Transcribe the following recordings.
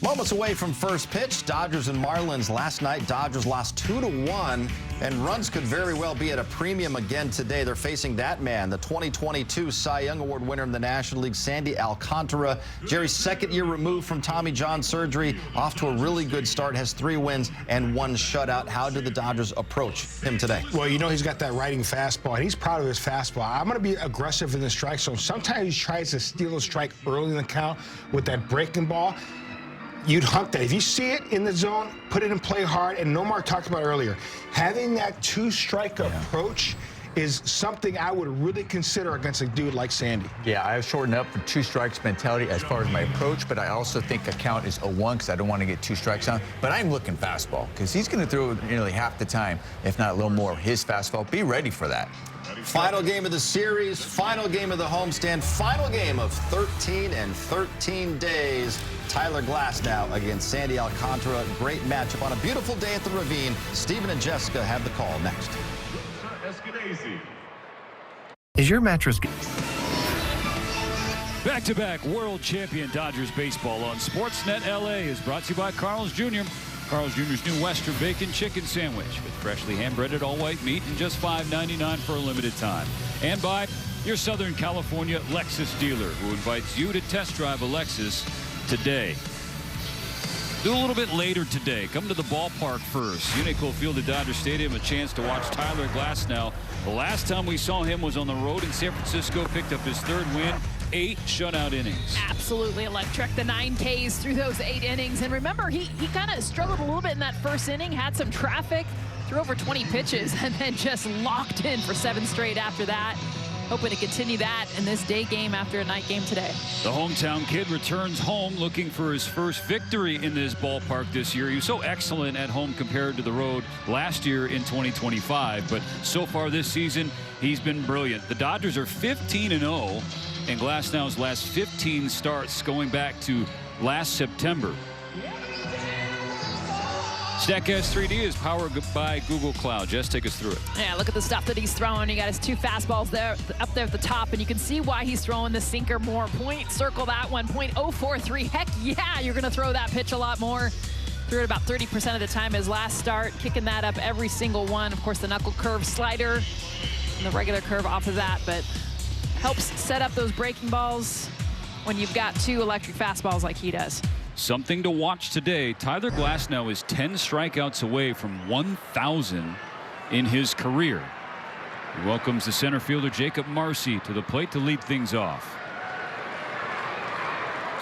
Moments away from first pitch, Dodgers and Marlins last night. Dodgers lost 2-1, and runs could very well be at a premium again today. They're facing that man, the 2022 Cy Young Award winner in the National League, Sandy Alcantara. Jerry's second year removed from Tommy John surgery, off to a really good start, has 3 wins and 1 shutout. How did the Dodgers approach him today? Well, you know he's got that riding fastball, and he's proud of his fastball. I'm going to be aggressive in the strike zone. Sometimes he tries to steal a strike early in the count with that breaking ball. You'd hunt that. If you see it in the zone, put it in play hard. And Nomar talked about earlier, having that 2-strike approach is something I would really consider against a dude like Sandy. Yeah, I've shortened up for 2 strikes mentality as far as my approach, but I also think a count is 0-1 because I don't want to get 2 strikes on. But I'm looking fastball because he's going to throw nearly half the time, if not a little more, his fastball. Be ready for that. Final game of the series, final game of the homestand, final game of 13 and 13 days. Tyler Glasnow against Sandy Alcantara. Great matchup on a beautiful day at the Ravine. Stephen and Jessica have the call next. Is your mattress... Back-to-back world champion Dodgers baseball on Sportsnet LA is brought to you by Carl's Jr. Carl's Jr.'s new Western Bacon Chicken Sandwich with freshly hand-breaded all-white meat and just $5.99 for a limited time. And by your Southern California Lexus dealer, who invites you to test drive a Lexus today. Do a little bit later today. Come to the ballpark first. Unico Field at Dodger Stadium, a chance to watch Tyler Glasnow. The last time we saw him was on the road in San Francisco, picked up his 3rd win. 8 shutout innings. Absolutely electric. The 9 Ks through those 8 innings. And remember, he kind of struggled a little bit in that first inning, had some traffic, threw over 20 pitches, and then just locked in for 7 straight after that. Hoping to continue that in this day game after a night game today. The hometown kid returns home looking for his first victory in this ballpark this year. He was so excellent at home compared to the road last year in 2025. But so far this season, he's been brilliant. The Dodgers are 15-0. And Glasnow's last 15 starts going back to last September. StatCast 3D is powered by Google Cloud. Jess, take us through it. Yeah, look at the stuff that he's throwing. You got his 2 fastballs there, up there at the top, and you can see why he's throwing the sinker more. Circle that one, .043. Heck yeah, you're going to throw that pitch a lot more. Threw it about 30% of the time his last start, kicking that up every single one. Of course, the knuckle curve slider and the regular curve off of that, but helps set up those breaking balls when you've got 2 electric fastballs like he does. Something to watch today. Tyler Glasnow is 10 strikeouts away from 1,000 in his career. He welcomes the center fielder Jacob Marcy to the plate to lead things off.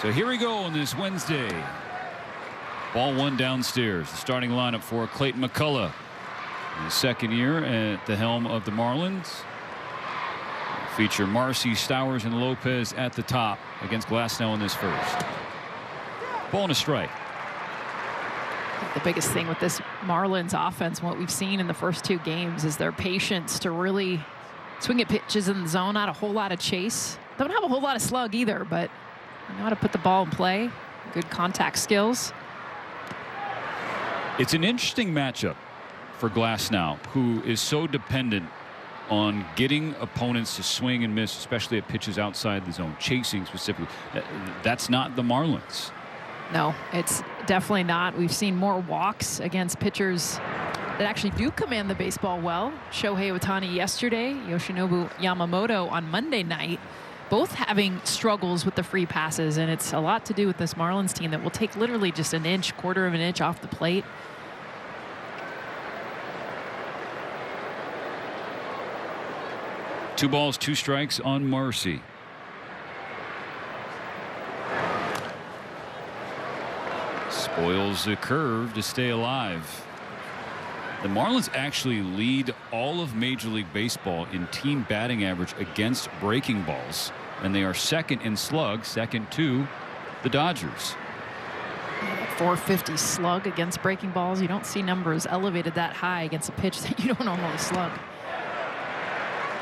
So here we go on this Wednesday. Ball 1 downstairs. The starting lineup for Clayton McCullough. In his 2nd year at the helm of the Marlins. Feature Marcy, Stowers, and Lopez at the top against Glasnow in this first. Ball and a strike. The biggest thing with this Marlins offense, what we've seen in the first 2 games, is their patience to really swing at pitches in the zone. Not a whole lot of chase. Don't have a whole lot of slug either, but they know how to put the ball in play. Good contact skills. It's an interesting matchup for Glasnow, who is so dependent on getting opponents to swing and miss, especially at pitches outside the zone, chasing specifically. That's not the Marlins. No, it's definitely not. We've seen more walks against pitchers that actually do command the baseball well. Shohei Ohtani yesterday, Yoshinobu Yamamoto on Monday night, both having struggles with the free passes, and it's a lot to do with this Marlins team that will take literally just an inch, quarter of an inch off the plate. Two balls, 2 strikes on Marcy. Spoils the curve to stay alive. The Marlins actually lead all of Major League Baseball in team batting average against breaking balls, and they are 2nd in slug, 2nd to the Dodgers. 450 slug against breaking balls. You don't see numbers elevated that high against a pitch that you don't normally slug.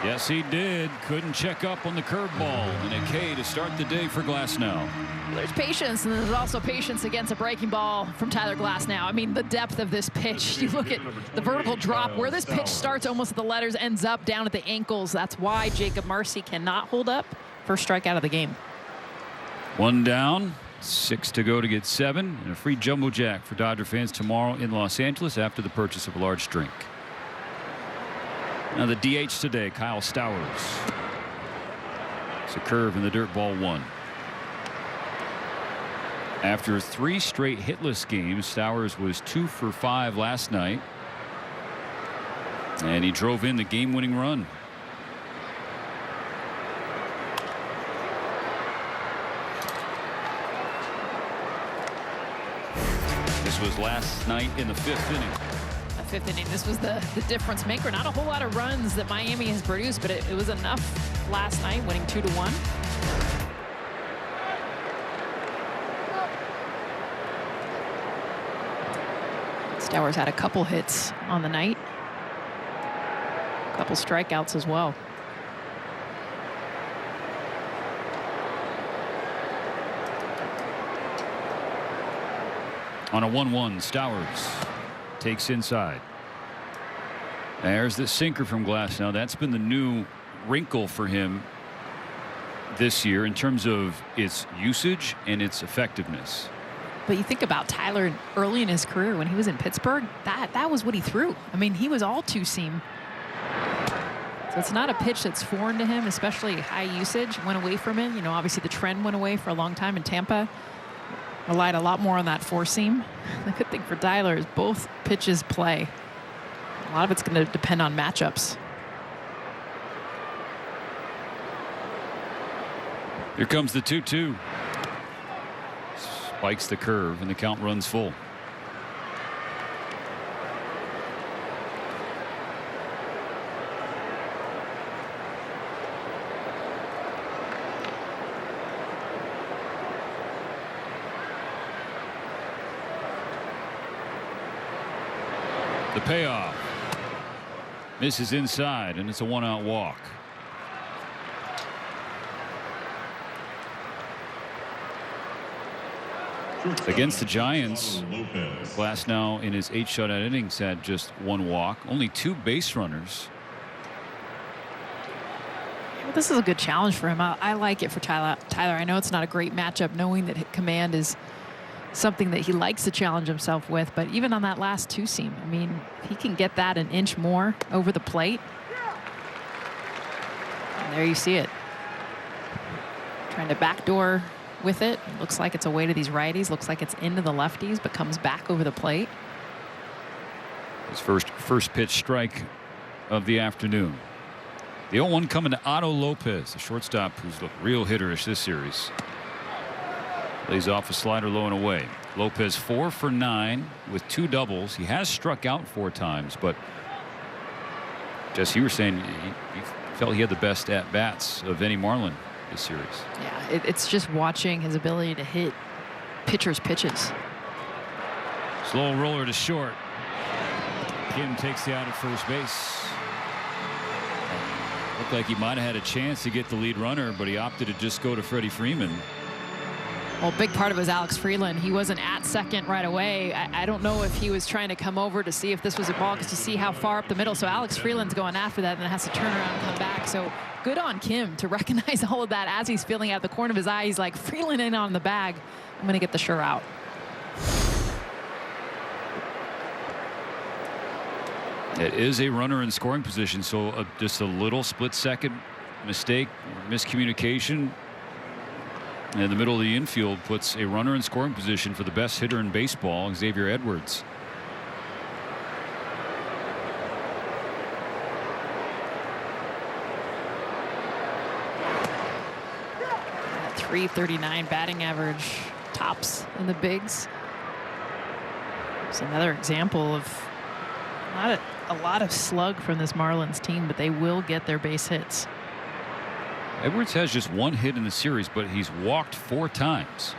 Yes, he did. Couldn't check up on the curveball, and a K to start the day for Glasnow. There's patience, and there's also patience against a breaking ball from Tyler Glasnow. I mean, the depth of this pitch. You look at the vertical drop, where this pitch starts almost at the letters, ends up down at the ankles. That's why Jacob Marcy cannot hold up. First strikeout of the game. 1 down. 6 to go to get 7, and a free jumbo jack for Dodger fans tomorrow in Los Angeles after the purchase of a large drink. Now the DH today, Kyle Stowers. It's a curve in the dirt, ball 1. After 3 straight hitless games, Stowers was 2 for 5 last night, and he drove in the game-winning run. This was last night in the 5th inning. The 5th inning, this was the difference maker. Not a whole lot of runs that Miami has produced, but it was enough last night, winning 2-1. Stowers had a couple hits on the night, a couple strikeouts as well. On a 1-1, Stowers takes inside. There's the sinker from Glasnow. That's been the new wrinkle for him this year in terms of its usage and its effectiveness. But you think about Tyler early in his career when he was in Pittsburgh, that was what he threw. I mean, he was all two-seam. So it's not a pitch that's foreign to him, especially high usage. Went away from it. You know, obviously the trend went away for a long time in Tampa. Relied a lot more on that four-seam. The good thing for Tyler is both pitches play. A lot of it's going to depend on matchups. Here comes the 2-2. Spikes the curve, and the count runs full. The payoff. Misses inside, and it's a one-out walk. Against the Giants, Glasnow in his 8 shutout innings had just 1 walk, only 2 base runners. Well, this is a good challenge for him. I like it for Tyler. I know it's not a great matchup, knowing that command is something that he likes to challenge himself with. But even on that last two-seam, I mean, if he can get that an inch more over the plate. And there you see it. Trying to backdoor with it. Looks like it's away to these righties. Looks like it's into the lefties, but comes back over the plate. His first pitch strike of the afternoon. The 0-1 coming to Otto Lopez, the shortstop who's looked real hitterish this series. Lays off a slider low and away. Lopez 4 for 9 with 2 doubles. He has struck out 4 times, but Jess, you were saying he felt he had the best at bats of any Marlin this series. Yeah, it's just watching his ability to hit pitchers' pitches. Slow roller to short. Kim takes the out at first base. Looked like he might have had a chance to get the lead runner, but he opted to just go to Freddie Freeman. Well, a big part of it was Alex Freeland. He wasn't at second right away. I don't know if he was trying to come over to see if this was a ball, because to see how far up the middle. So Alex Freeland's going after that and then has to turn around and come back. So good on Kim to recognize all of that as he's feeling out the corner of his eye. He's like, Freeland in on the bag. I'm going to get the sure out. It is a runner in scoring position, so just a little split-second mistake, miscommunication in the middle of the infield puts a runner in scoring position for the best hitter in baseball, Xavier Edwards. .339 batting average, tops in the bigs. It's another example of not a lot of slug from this Marlins team, but they will get their base hits. Edwards has just 1 hit in the series, but he's walked 4 times.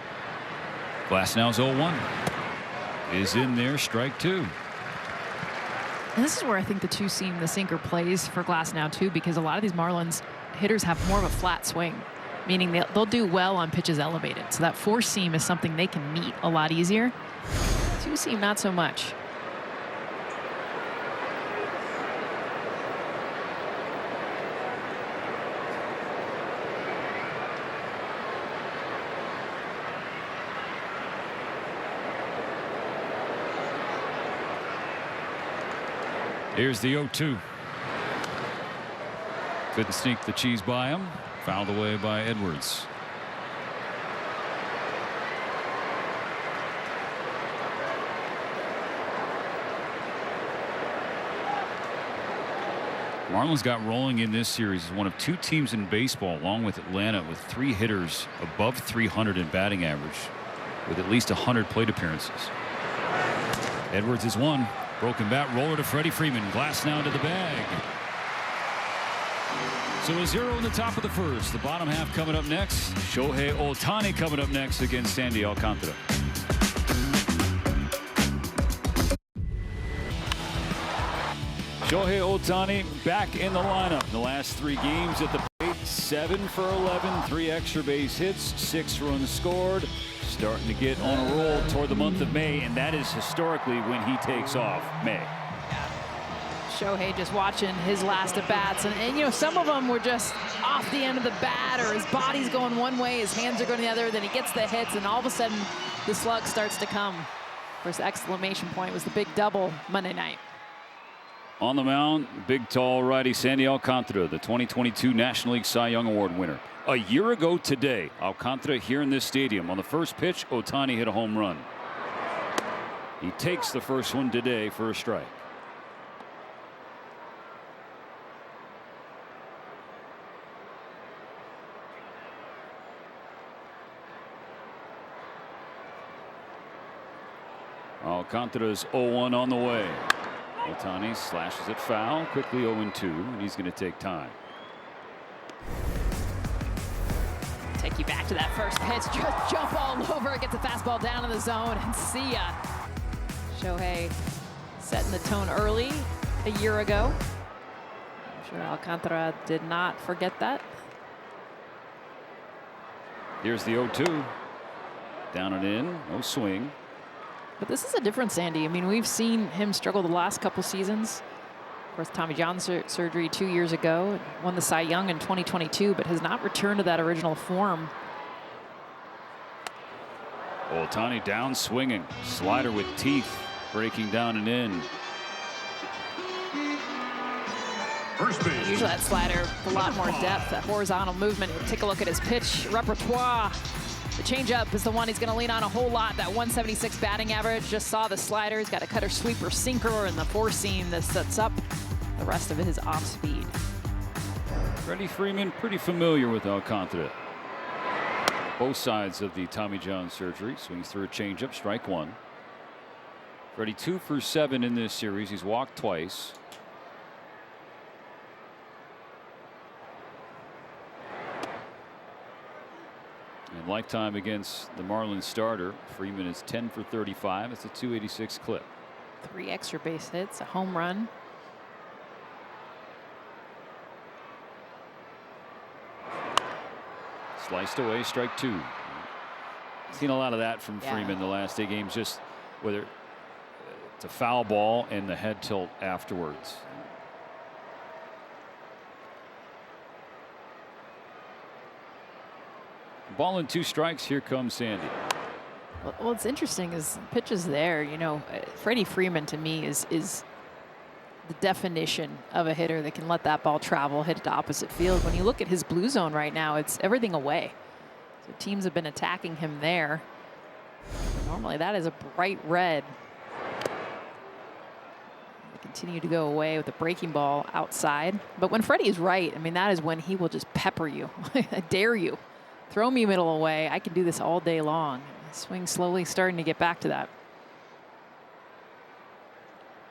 Glasnow's 0-1 is in there, strike 2. And this is where I think the two-seam, the sinker, plays for Glasnow too, because a lot of these Marlins hitters have more of a flat swing, meaning they'll do well on pitches elevated. So that four-seam is something they can meet a lot easier. Two-seam, not so much. Here's the 0-2. Couldn't sneak the cheese by him. Fouled away by Edwards. Marlins got rolling in this series as one of 2 teams in baseball, along with Atlanta, with 3 hitters above 300 in batting average, with at least 100 plate appearances. Edwards is one. Broken bat roller to Freddie Freeman. Glass now into the bag. So a 0 in the top of the first. The bottom half coming up next. Shohei Ohtani coming up next against Sandy Alcantara. Shohei Ohtani back in the lineup. The last 3 games at the plate, 7 for 11, 3 extra base hits, 6 runs scored. Starting to get on a roll toward the month of May, and that is historically when he takes off. May. Shohei just watching his last at bats, and you know, some of them were just off the end of the bat, or his body's going one way, his hands are going the other, then he gets the hits, and all of a sudden the slug starts to come. Of course, the exclamation point was the big double Monday night. On the mound, big tall righty Sandy Alcantara, the 2022 National League Cy Young Award winner. A year ago today, Alcantara here in this stadium. On the first pitch, Ohtani hit a home run. He takes the first one today for a strike. Alcantara's 0-1 on the way. Ohtani slashes it foul, quickly 0-2, and he's going to take time. Take you back to that first pitch, just jump all over it, gets the fastball down in the zone, and see ya. Shohei setting the tone early a year ago. I'm sure Alcantara did not forget that. Here's the 0-2. Down and in, no swing. But this is a different Sandy. I mean, we've seen him struggle the last couple seasons. Of course, Tommy John surgery 2 years ago, won the Cy Young in 2022, but has not returned to that original form. Ohtani down swinging. Slider with teeth, breaking down and in. Usually that slider, a lot more depth, that horizontal movement. Take a look at his pitch repertoire. The changeup is the one he's going to lean on a whole lot. That 176 batting average. Just saw the slider. He's got a cutter, sweeper, sinker, and the 4-seam that sets up the rest of his off speed. Freddie Freeman pretty familiar with Alcantara. Both sides of the Tommy John surgery. Swings through a changeup, strike 1. Freddie 2 for 7 in this series. He's walked twice. And lifetime against the Marlins starter, Freeman is 10 for 35. It's a 286 clip. 3 extra base hits, a home run. Sliced away, strike 2. Seen a lot of that from Freeman the last 8 games, just whether it's a foul ball and the head tilt afterwards. Ball and 2 strikes. Here comes Sandy. Well, what's interesting is pitch is there. You know, Freddie Freeman to me is the definition of a hitter that can let that ball travel, hit it to opposite field. When you look at his blue zone right now, it's everything away. So teams have been attacking him there. Normally that is a bright red. They continue to go away with the breaking ball outside. But when Freddie is right, I mean, that is when he will just pepper you. I dare you. Throw me middle away. I can do this all day long. Swing slowly starting to get back to that.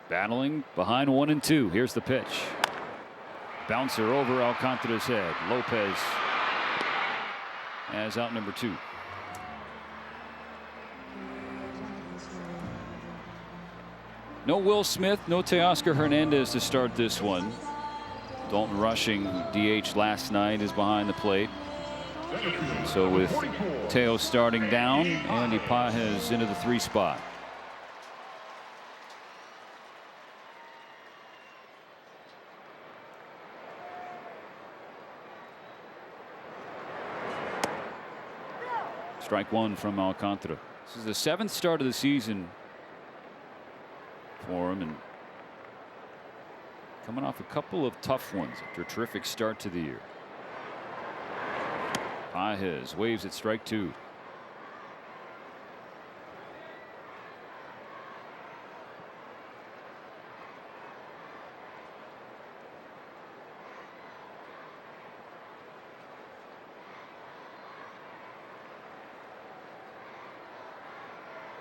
Battling behind 1 and 2. Here's the pitch. Bouncer over Alcantara's head. Lopez has out number 2. No Will Smith, no Teoscar Hernandez to start this one. Dalton Rushing, DH last night, is behind the plate. So with Teo starting down, Andy Pages into the 3 spot. Strike 1 from Alcantara. This is the 7th start of the season for him, and coming off a couple of tough ones after a terrific start to the year. Pages waves at strike 2.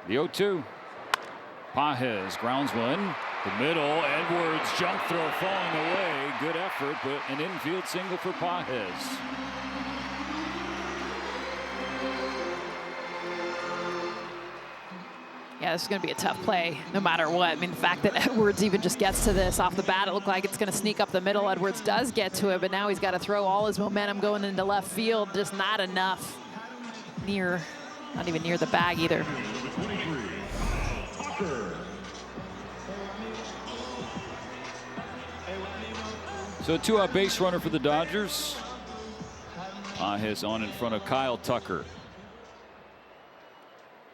The 0-2. Pages grounds one. The middle. Edwards jump throw falling away. Good effort, but an infield single for Pages. Yeah, this is going to be a tough play no matter what. I mean, the fact that Edwards even just gets to this off the bat, it looked like it's going to sneak up the middle. Edwards does get to it, but now he's got to throw all his momentum going into left field. Just not enough. Not even near the bag either. So a 2-out base runner for the Dodgers. Pages on in front of Kyle Tucker.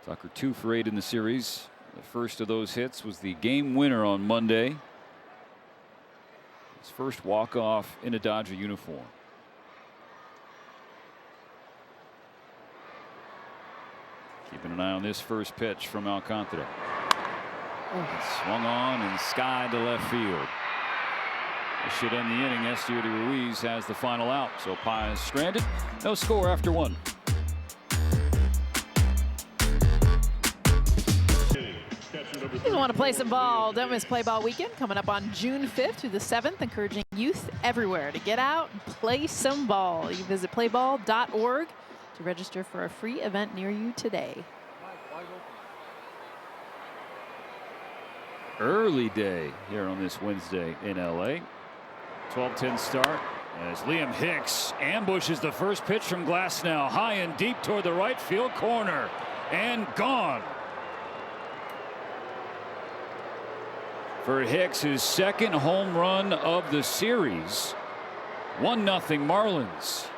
Tucker 2 for 8 in the series. The first of those hits was the game winner on Monday. His first walk-off in a Dodger uniform. Keeping an eye on this first pitch from Alcantara. Swung on and skied to left field. This should end the inning. Esteury Ruiz has the final out. So Pages stranded. No score after 1. If you want to play some ball, don't miss Play Ball Weekend coming up on June 5th through the 7th, encouraging youth everywhere to get out and play some ball. You visit playball.org to register for a free event near you today. Early day here on this Wednesday in LA. 12-10 start as Liam Hicks ambushes the first pitch from Glasnow, high and deep toward the right field corner, and gone. For Hicks, his second home run of the series. 1-0 Marlins.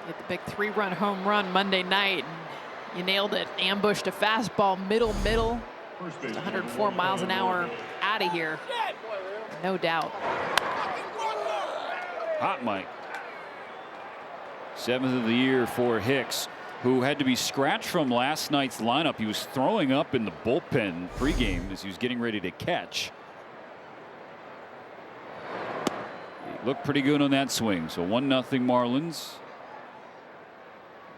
Get the big 3-run home run Monday night. You nailed it. Ambushed a fastball middle. Just 104 miles an hour out of here. No doubt. Hot Mike. 7th of the year for Hicks, who had to be scratched from last night's lineup. He was throwing up in the bullpen pregame as he was getting ready to catch. He looked pretty good on that swing. So 1-0 Marlins.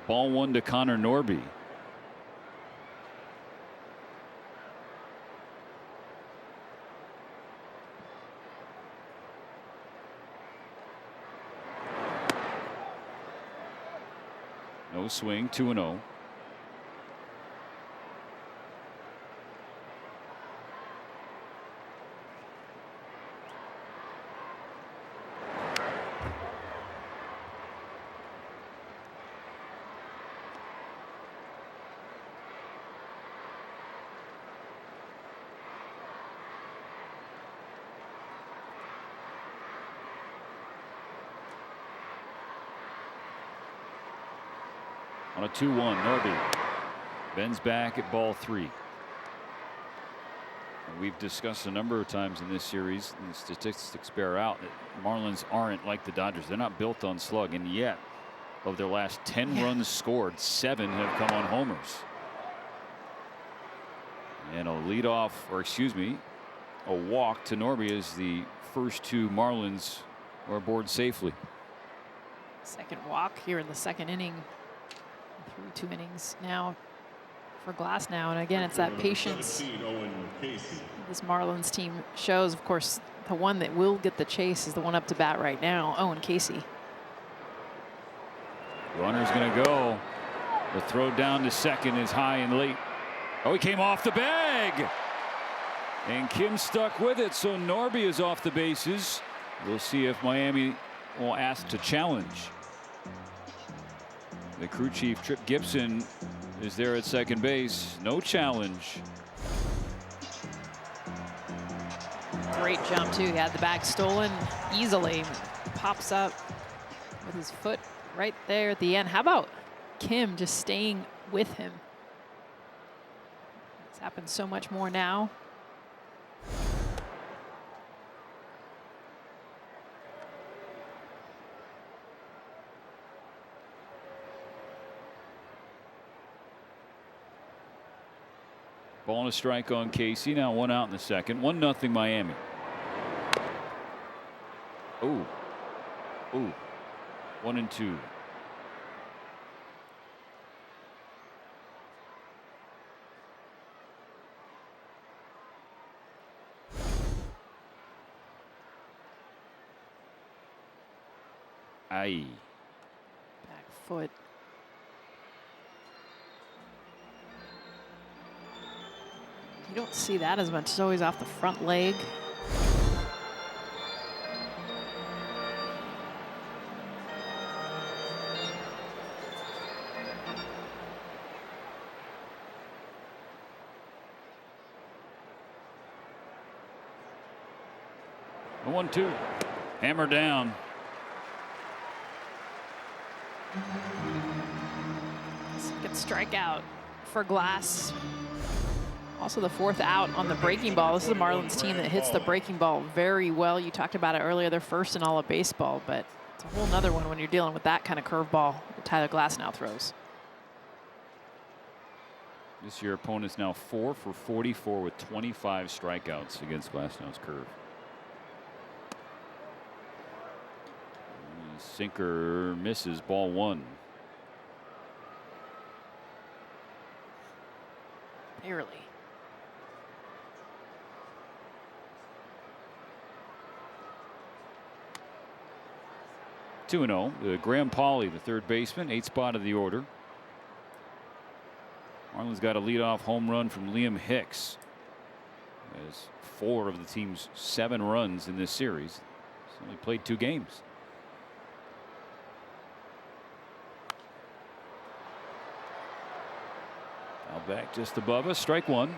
Ball 1 to Connor Norby. No swing, 2-0. On a 2-1, Norby bends back at ball 3. And we've discussed a number of times in this series, and the statistics bear out that Marlins aren't like the Dodgers. They're not built on slug, and yet of their last 10 runs scored, 7 have come on homers. And a walk to Norby as the first 2 Marlins are aboard safely. Second walk here in the second inning. Through 2 innings now for Glasnow, and again, it's that patience this Marlins team shows. Of course, the one that will get the chase is the one up to bat right now, Owen Casey. Runner's going to go. The throw down to second is high and late. Oh, he came off the bag, and Kim stuck with it. So Norby is off the bases. We'll see if Miami will ask to challenge. The crew chief, Trip Gibson, is there at second base. No challenge. Great jump, too. He had the bag stolen easily. Pops up with his foot right there at the end. How about Kim just staying with him? It's happened so much more now. Ball and a strike on Casey. Now 1 out in the second. 1-0 Miami. Ooh. 1-2. Aye. Back foot. You don't see that as much. It's always off the front leg. A 1-2. Hammer down. Second strikeout for Glass. Also the 4th out on the breaking ball. This is a Marlins team that hits the breaking ball very well. You talked about it earlier. They're first in all of baseball, but it's a whole nother one when you're dealing with that kind of curveball that Tyler Glass now throws. This year, opponent's now 4 for 44 with 25 strikeouts against Glasnow's curve. Sinker misses, ball 1. Barely. Two 2-0. Graham Pauley, the third baseman, 8th spot of the order. Marlins got a leadoff home run from Liam Hicks. As 4 of the team's 7 runs in this series. He's only played 2 games. Now back just above us, strike 1.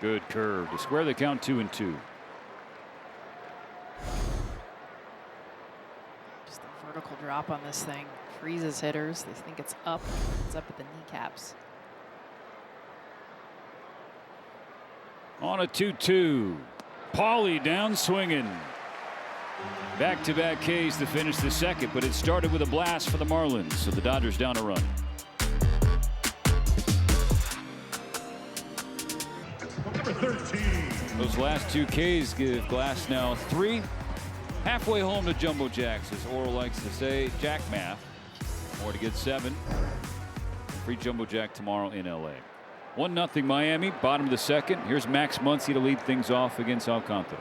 Good curve to square the count. 2-2. Just the vertical drop on this thing freezes hitters. They think it's up. It's up at the kneecaps. On a 2-2. Pauley down swinging. Back-to-back Ks to finish the second, but it started with a blast for the Marlins, so the Dodgers down a run. Number 13. Those last 2 Ks give Glass now 3. Halfway home to Jumbo Jacks, as Oral likes to say. Jack math. More to get 7. Free Jumbo Jack tomorrow in LA. 1-0 Miami, bottom of the second. Here's Max Muncy to lead things off against Alcantara.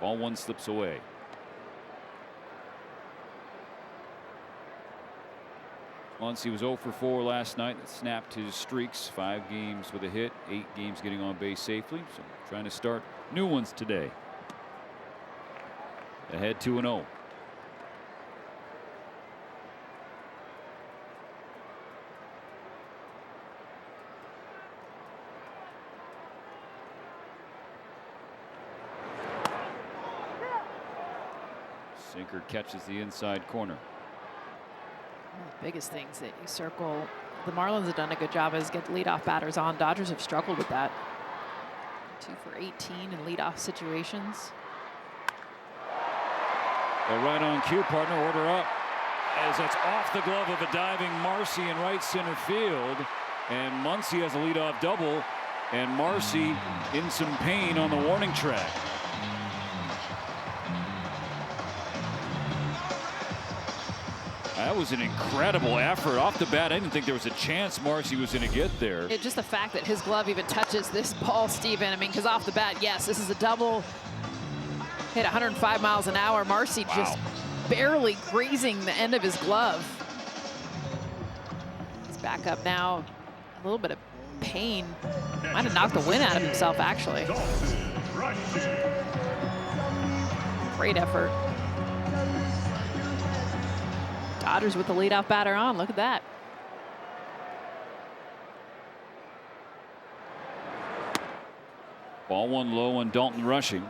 Ball 1 slips away. Muncy was 0 for 4 last night. That snapped his streaks. 5 games with a hit, 8 games getting on base safely. So trying to start new ones today. Ahead 2-0. Sinker catches the inside corner. One of the biggest things that you circle, the Marlins have done a good job is get leadoff batters on. Dodgers have struggled with that. 2 for 18 in leadoff situations. Well, right on cue, partner, order up. As that's off the glove of a diving Marcy in right center field. And Muncy has a leadoff double. And Marcy in some pain on the warning track. That was an incredible effort off the bat. I didn't think there was a chance Marcy was going to get there. Just the fact that his glove even touches this ball, Steven. I mean, because off the bat, yes, this is a double. Hit 105 miles an hour. Marcy just barely grazing the end of his glove. He's back up now. A little bit of pain. Might have knocked the wind out of himself, actually. Great effort. Dodgers with the leadoff batter on. Look at that. Ball 1 low on Dalton rushing.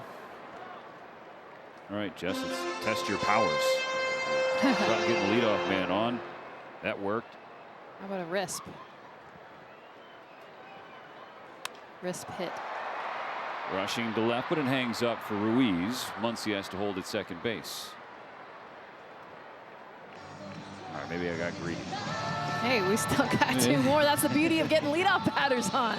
All right, Jess, let's test your powers. Getting the leadoff man on. That worked. How about a Risp? Risp hit. Rushing to left, but it hangs up for Ruiz. Muncy has to hold at second base. All right, maybe I got greedy. Hey, we still got two more. That's the beauty of getting leadoff batters on.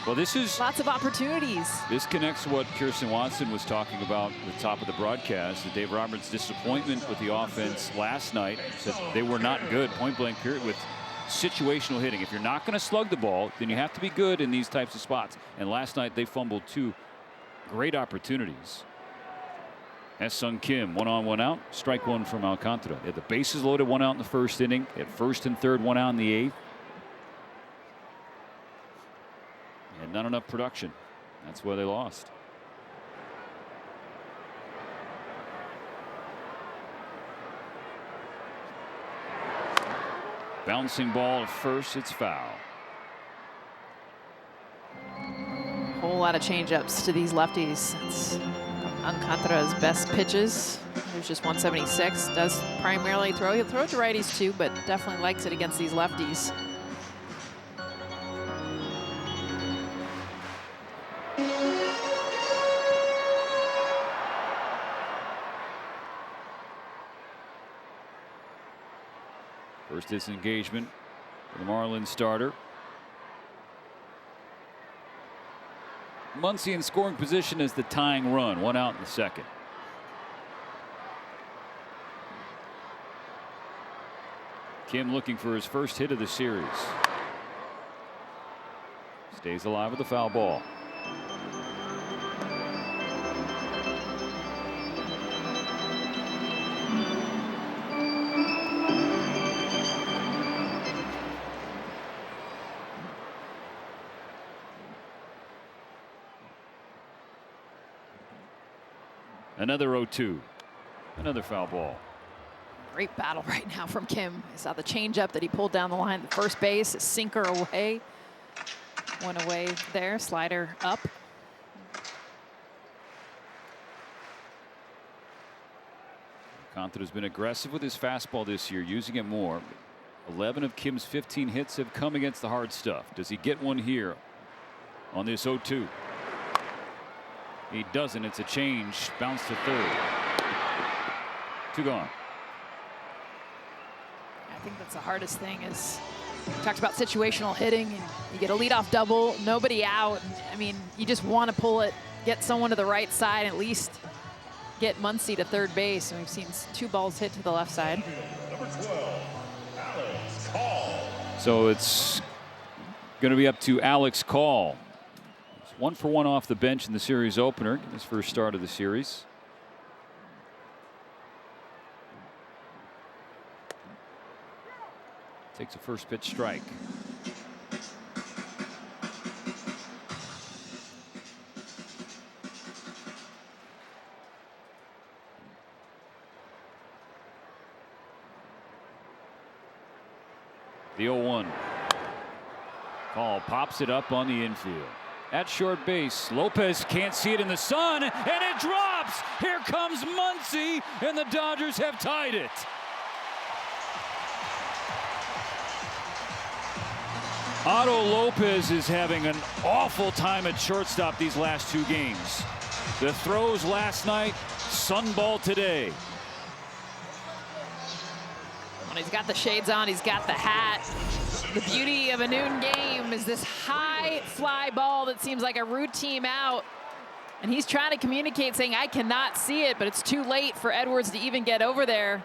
Well, this is lots of opportunities. This connects to what Pearson Watson was talking about at the top of the broadcast. Dave Roberts' disappointment with the offense last night. Said they were not good, point blank period, with situational hitting. If you're not going to slug the ball, then you have to be good in these types of spots. And last night they fumbled two great opportunities. S-Sung Kim, 1 on, 1 out, strike one from Alcantara. They had the bases loaded, 1 out in the first inning. At first and third, 1 out in the 8th. And not enough production. That's where they lost. Bouncing ball at first, it's foul. Whole lot of changeups to these lefties. It's Alcantara's best pitches. There's just 176. Does primarily throw. He'll throw it to righties too, but definitely likes it against these lefties. First disengagement for the Marlins starter. Muncy in scoring position as the tying run, 1 out in the second. Kim looking for his first hit of the series. Stays alive with the foul ball. Another 0-2. Another foul ball. Great battle right now from Kim. I saw the changeup that he pulled down the line at first base. A sinker away. One away there. Slider up. Alcantara's been aggressive with his fastball this year, using it more. 11 of Kim's 15 hits have come against the hard stuff. Does he get one here on this 0-2? He doesn't. It's a change. Bounce to third. 2 gone. I think that's the hardest thing is we talked about situational hitting. And you get a leadoff double, nobody out. I mean, you just want to pull it, get someone to the right side, at least get Muncy to third base. And we've seen 2 balls hit to the left side. Number 12, Alex Call. So it's going to be up to Alex Call. 1 for 1 off the bench in the series opener, his first start of the series. Takes a first pitch strike. The 0-1. Call pops it up on the infield. At short base, Lopez can't see it in the sun, and it drops. Here comes Muncy, and the Dodgers have tied it. Otto Lopez is having an awful time at shortstop these last 2 games. The throws last night, sunball today. When he's got the shades on, he's got the hat. The beauty of a noon game is this high fly ball that seems like a routine out. And he's trying to communicate saying, I cannot see it, but it's too late for Edwards to even get over there.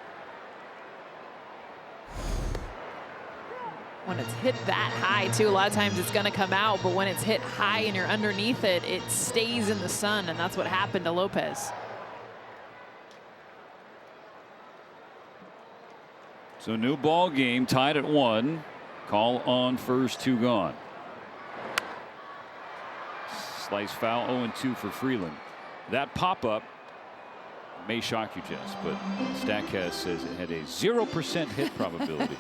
When it's hit that high, too, a lot of times it's going to come out. But when it's hit high and you're underneath it, it stays in the sun. And that's what happened to Lopez. So new ball game, tied at 1. Call on first, 2 gone. Slice foul, 0-2 for Freeland. That pop-up may shock you, Jess, but Statcast says it had a 0% hit probability.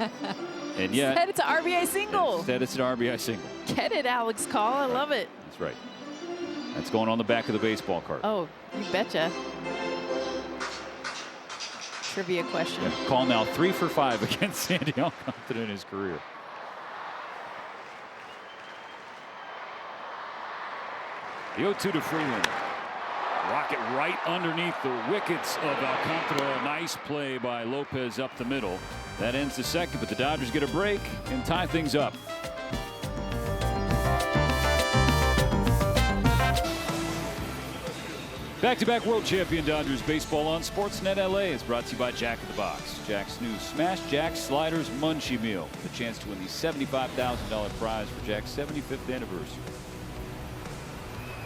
And yet, Instead, it's an RBI single. Instead, it's an RBI single. Get it, Alex Call. I love it. That's right. That's going on the back of the baseball card. Oh, you betcha. Trivia question. Yeah, Call now 3 for 5 against Sandy Alcantara in his career. The 0-2 to Freeland. Rocket right underneath the wickets of Alcantara. Nice play by Lopez up the middle. That ends the second, but the Dodgers get a break and tie things up. Back-to-back world champion Dodgers baseball on Sportsnet LA is brought to you by Jack in the Box. Jack's new Smash Jack Sliders Munchie Meal. The chance to win the $75,000 prize for Jack's 75th anniversary.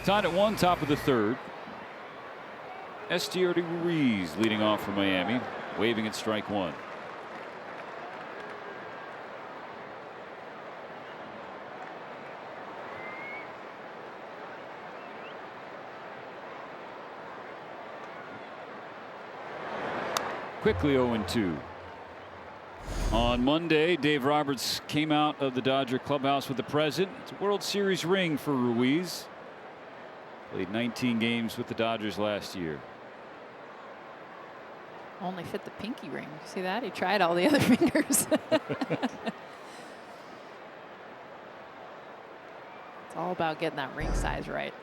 Tied at 1, top of the third. Estier Ruiz leading off for Miami, waving at strike 1. Quickly 0-2. On Monday, Dave Roberts came out of the Dodger clubhouse with a present. It's a World Series ring for Ruiz. Played 19 games with the Dodgers last year. Only fit the pinky ring. See that? He tried all the other fingers. It's all about getting that ring size right.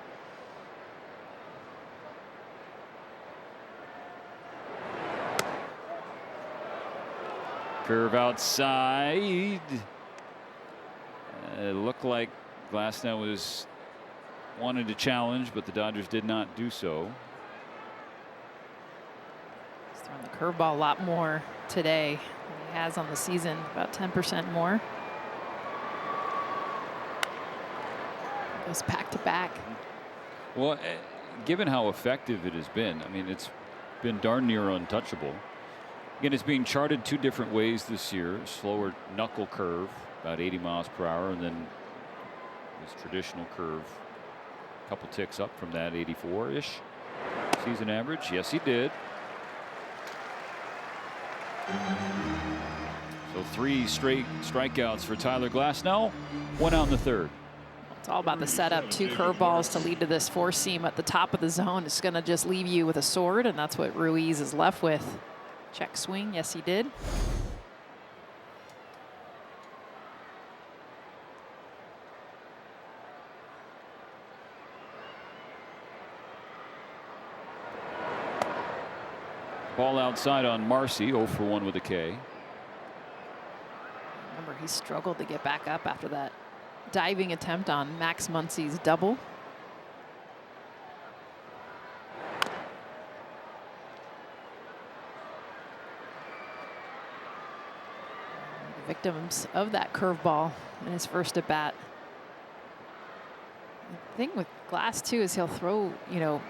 Curve outside. It looked like Glasnow wanted to challenge, but the Dodgers did not do so. He's throwing the curveball a lot more today than he has on the season, about 10% more. Goes back to back. Well, given how effective it has been, I mean, it's been darn near untouchable. Again, it's being charted 2 different ways this year. Slower knuckle curve, about 80 miles per hour, and then his traditional curve, a couple ticks up from that, 84-ish season average. Yes, he did. So 3 straight strikeouts for Tyler Glasnow. 1 out in the third. It's all about the setup. 2 curveballs to lead to this 4-seam at the top of the zone. It's going to just leave you with a sword, and that's what Ruiz is left with. Check swing. Yes, he did. Ball outside on Marcy, 0 for 1 with a K. Remember, he struggled to get back up after that diving attempt on Max Muncy's double. Victims of that curveball in his first at bat. The thing with Glass too is he'll throw,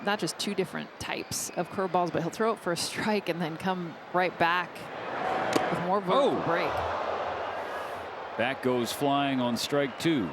not just 2 different types of curveballs, but he'll throw it for a strike and then come right back with more vertical break. Back goes flying on strike 2.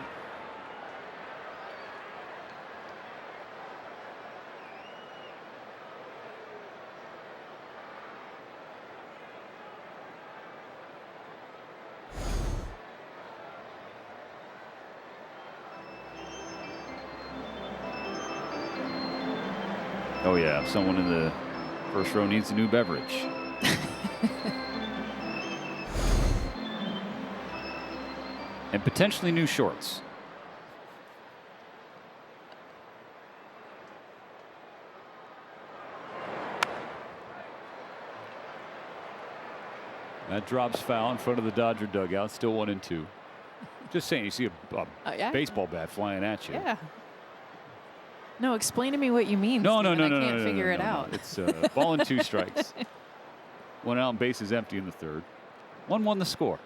Oh yeah, someone in the first row needs a new beverage. And potentially new shorts. That drops foul in front of the Dodger dugout. Still 1-2. Just saying, you see a Yeah. baseball bat flying at you. Yeah. No, explain to me what you mean. No, Steven. no, I can't figure it out. It's ball and 2 strikes. 1 out and bases empty in the third. 1-1 the score.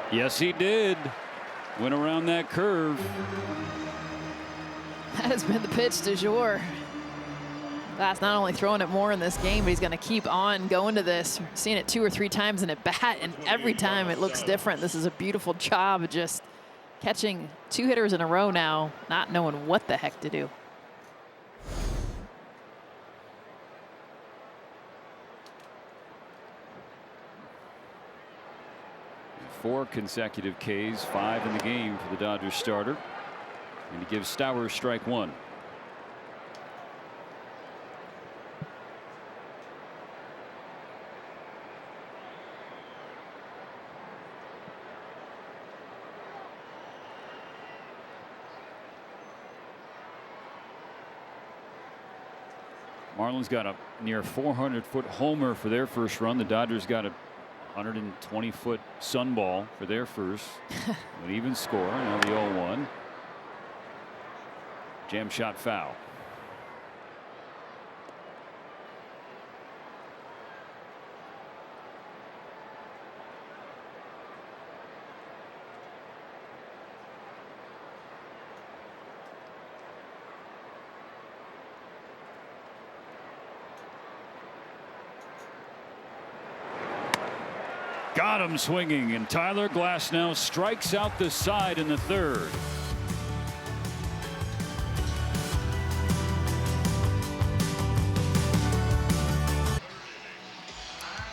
Yes, he did. Went around that curve. That has been the pitch du jour. Glass not only throwing it more in this game, but he's going to keep on going to this. We've seen it 2 or 3 times in at bat, and every time it looks different. This is a beautiful job of just catching 2 hitters in a row now, not knowing what the heck to do. Four consecutive Ks, 5 in the game for the Dodgers starter. And he gives Stowers strike 1. Marlins got a near 400-foot homer for their first run. The Dodgers got a 120-foot sunball for their first. An even score. Now the 0-1. Jam shot foul. Got him swinging, and Tyler Glasnow strikes out the side in the third.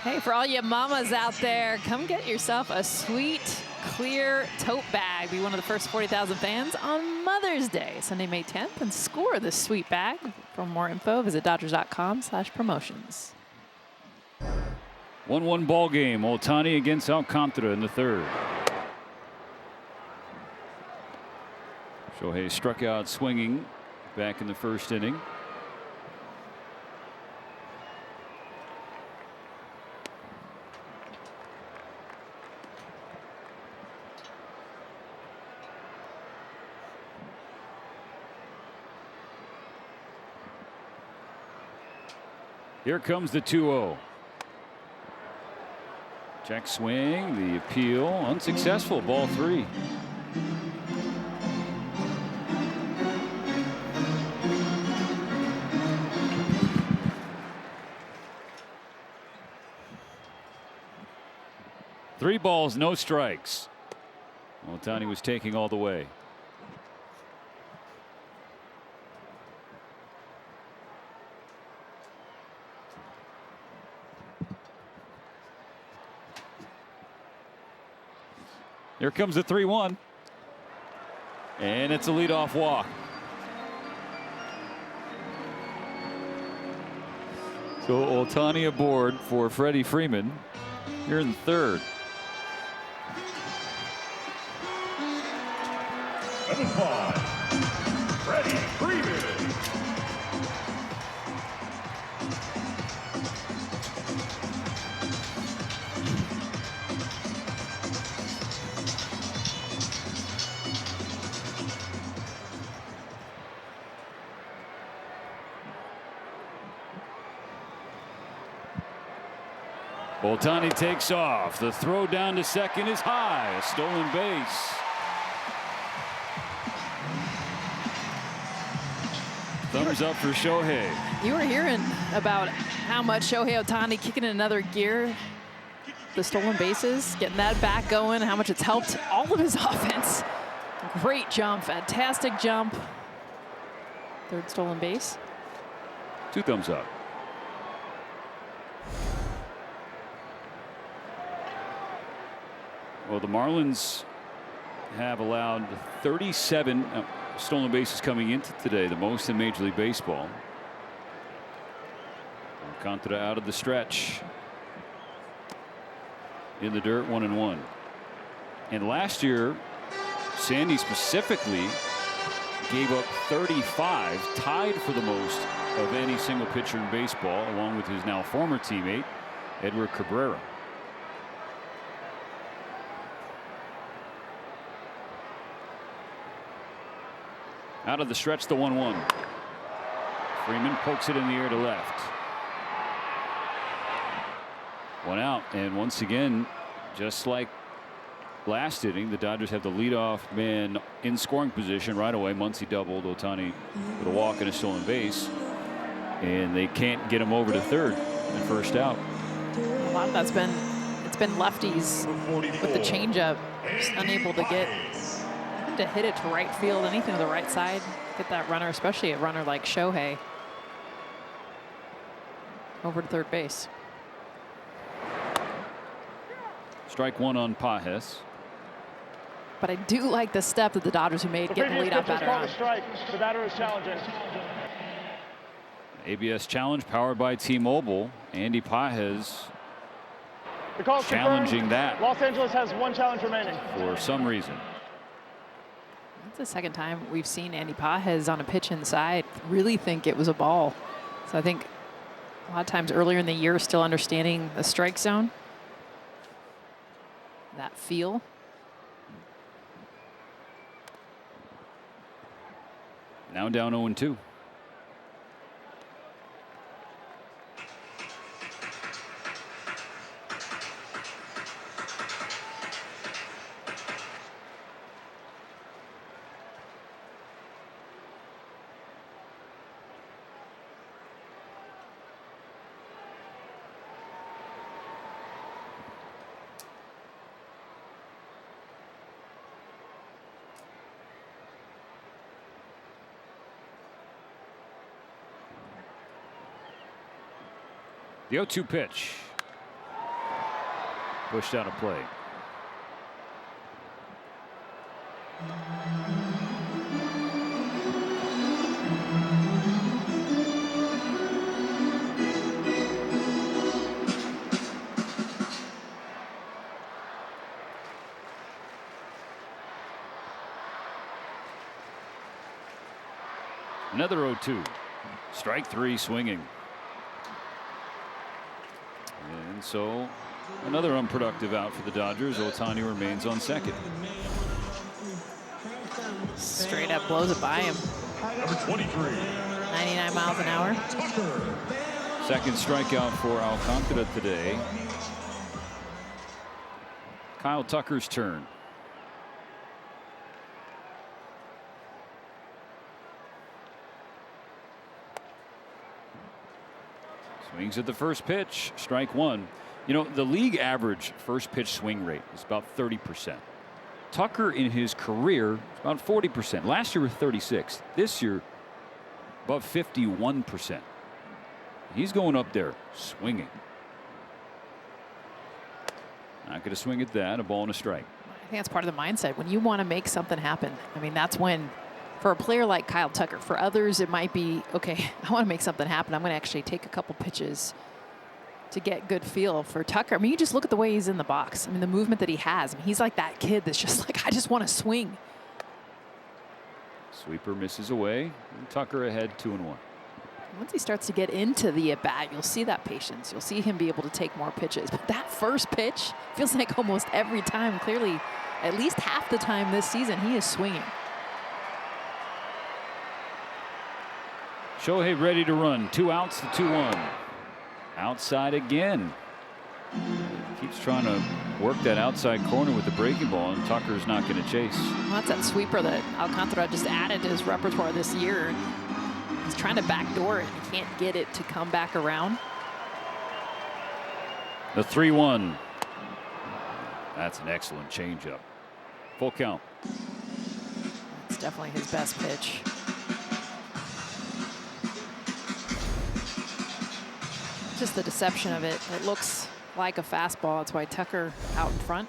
Hey, for all you mamas out there, come get yourself a sweet, clear tote bag. Be one of the first 40,000 fans on Mother's Day, Sunday, May 10th, and score this sweet bag. For more info, visit Dodgers.com/promotions. 1-1 ball game. Ohtani against Alcantara in the third. Shohei struck out swinging back in the first inning. Here comes the 2-0. Check swing, the appeal, unsuccessful, ball 3. Three balls, no strikes. Ohtani was taking all the way. Here comes the 3-1. And it's a leadoff walk. So Ohtani aboard for Freddie Freeman here in the third. Number 5, Freddie Freeman. Ohtani takes off. The throw down to second is high. A stolen base. Thumbs up for Shohei. You were hearing about how much Shohei Ohtani kicking in another gear. The stolen bases, getting that back going, how much it's helped all of his offense. Great jump, fantastic jump. Third stolen base. 2 thumbs up. Well, the Marlins have allowed 37 stolen bases coming into today, the most in Major League Baseball. Alcantara out of the stretch. In the dirt, 1-1. And last year, Sandy specifically gave up 35, tied for the most of any single pitcher in baseball, along with his now former teammate, Edward Cabrera. Out of the stretch, the 1-1. Freeman pokes it in the air to left. One out, and once again, just like last inning, the Dodgers have the leadoff man in scoring position right away. Muncy doubled, Ohtani with a walk and a stolen base, and they can't get him over to third and first out. A lot of that's been lefties with the changeup, just unable to get to hit it to right field, anything to the right side, get that runner, especially a runner like Shohei, over to third base. Strike 1 on Pages. But I do like the step that the Dodgers have made, getting the leadoff batter on. The batter is challenging. ABS challenge powered by T-Mobile. Andy Pages The call's challenging confirmed. that Los Angeles has 1 challenge remaining. for some reason. It's the second time we've seen Andy Pages on a pitch inside really think it was a ball. So I think A lot of times earlier in the year, still understanding the strike zone. That feel. Now down 0-2. The 0-2 pitch. Pushed out of play. Another 0-2. Strike 3 swinging. And so another unproductive out for the Dodgers. Ohtani remains on second. Straight up blows it by him. Number 23. 99 miles an hour. Second strikeout for Alcantara today. Kyle Tucker's turn. Swings at the first pitch, strike one. You know, the league average first pitch swing rate is about 30%. Tucker in his career is about 40%. Last year was 36. This year, above 51%. He's going up there swinging. Not going to swing at that. A ball and a strike. I think that's part of the mindset. When you want to make something happen, I mean, that's when, for a player like Kyle Tucker, for others, it might be, okay, I want to make something happen. I'm going to actually take a couple pitches to get good feel. For Tucker, I mean, you just look at the way he's in the box. I mean, the movement that he has. I mean, he's like that kid that's just like, I just want to swing. Sweeper misses away. And Tucker ahead 2-1. Once he starts to get into the at-bat, you'll see that patience. You'll see him be able to take more pitches. But that first pitch feels like almost every time, clearly, at least half the time this season, he is swinging. Shohei ready to run. 2 outs to 2-1. Outside again. Keeps trying to work that outside corner with the breaking ball, and Tucker's not going to chase. Well, that's that sweeper that Alcantara just added to his repertoire this year. He's trying to backdoor it. He can't get it to come back around. The 3-1. That's an excellent changeup. Full count. It's definitely his best pitch. Just the deception of it. It looks like a fastball. That's why Tucker out in front.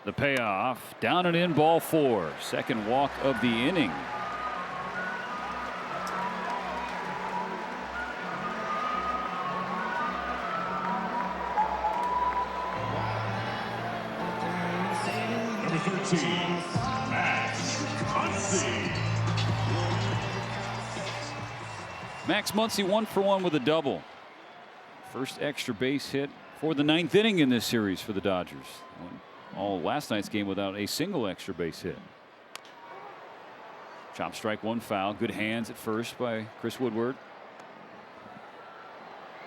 The payoff. Down and in, ball 4. Second walk of the inning. Number 13, Max Muncy 1 for 1 with a double. First extra base hit for the 9th inning in this series for the Dodgers. All last night's game without a single extra base hit. Chop strike 1 foul. Good hands at first by Chris Woodward.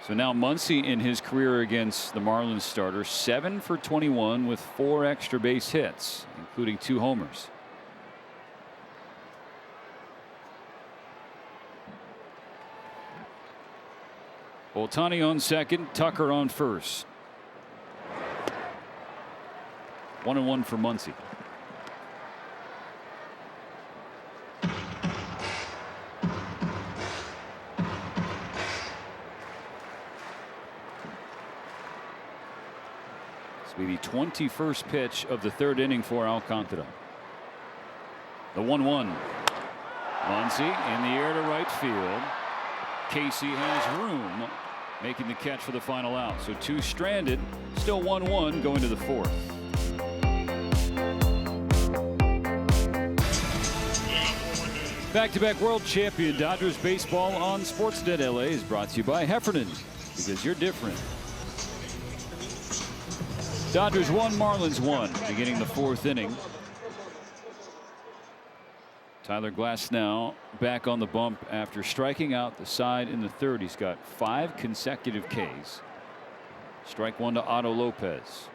So now Muncy in his career against the Marlins starter, 7 for 21 with 4 extra base hits, including 2 homers. Ohtani on second, Tucker on first. 1-1 for Muncy. This will be the 21st pitch of the 3rd inning for Alcantara. The 1-1. Muncy in the air to right field. Casey has room, making the catch for the final out. So 2 stranded, still 1-1 going to the 4th. Back-to-back world champion Dodgers baseball on Sportsnet LA is brought to you by Heffernan, because you're different. Dodgers 1, Marlins 1, beginning the 4th inning. Tyler Glasnow back on the bump after striking out the side in the 3rd. He's got 5 consecutive Ks. Strike 1 to Otto Lopez.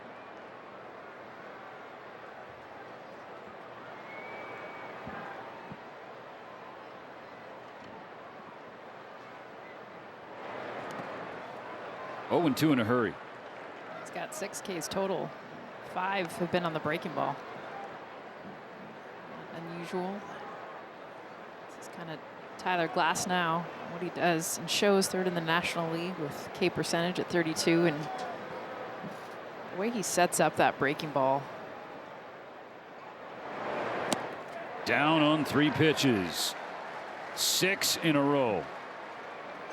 Oh, and 2 in a hurry. He's got 6 Ks total. 5 have been on the breaking ball. Unusual. This is kind of Tyler Glasnow, what he does, and shows 3rd in the National League with K percentage at 32, and the way he sets up that breaking ball. Down on 3 pitches. 6 in a row.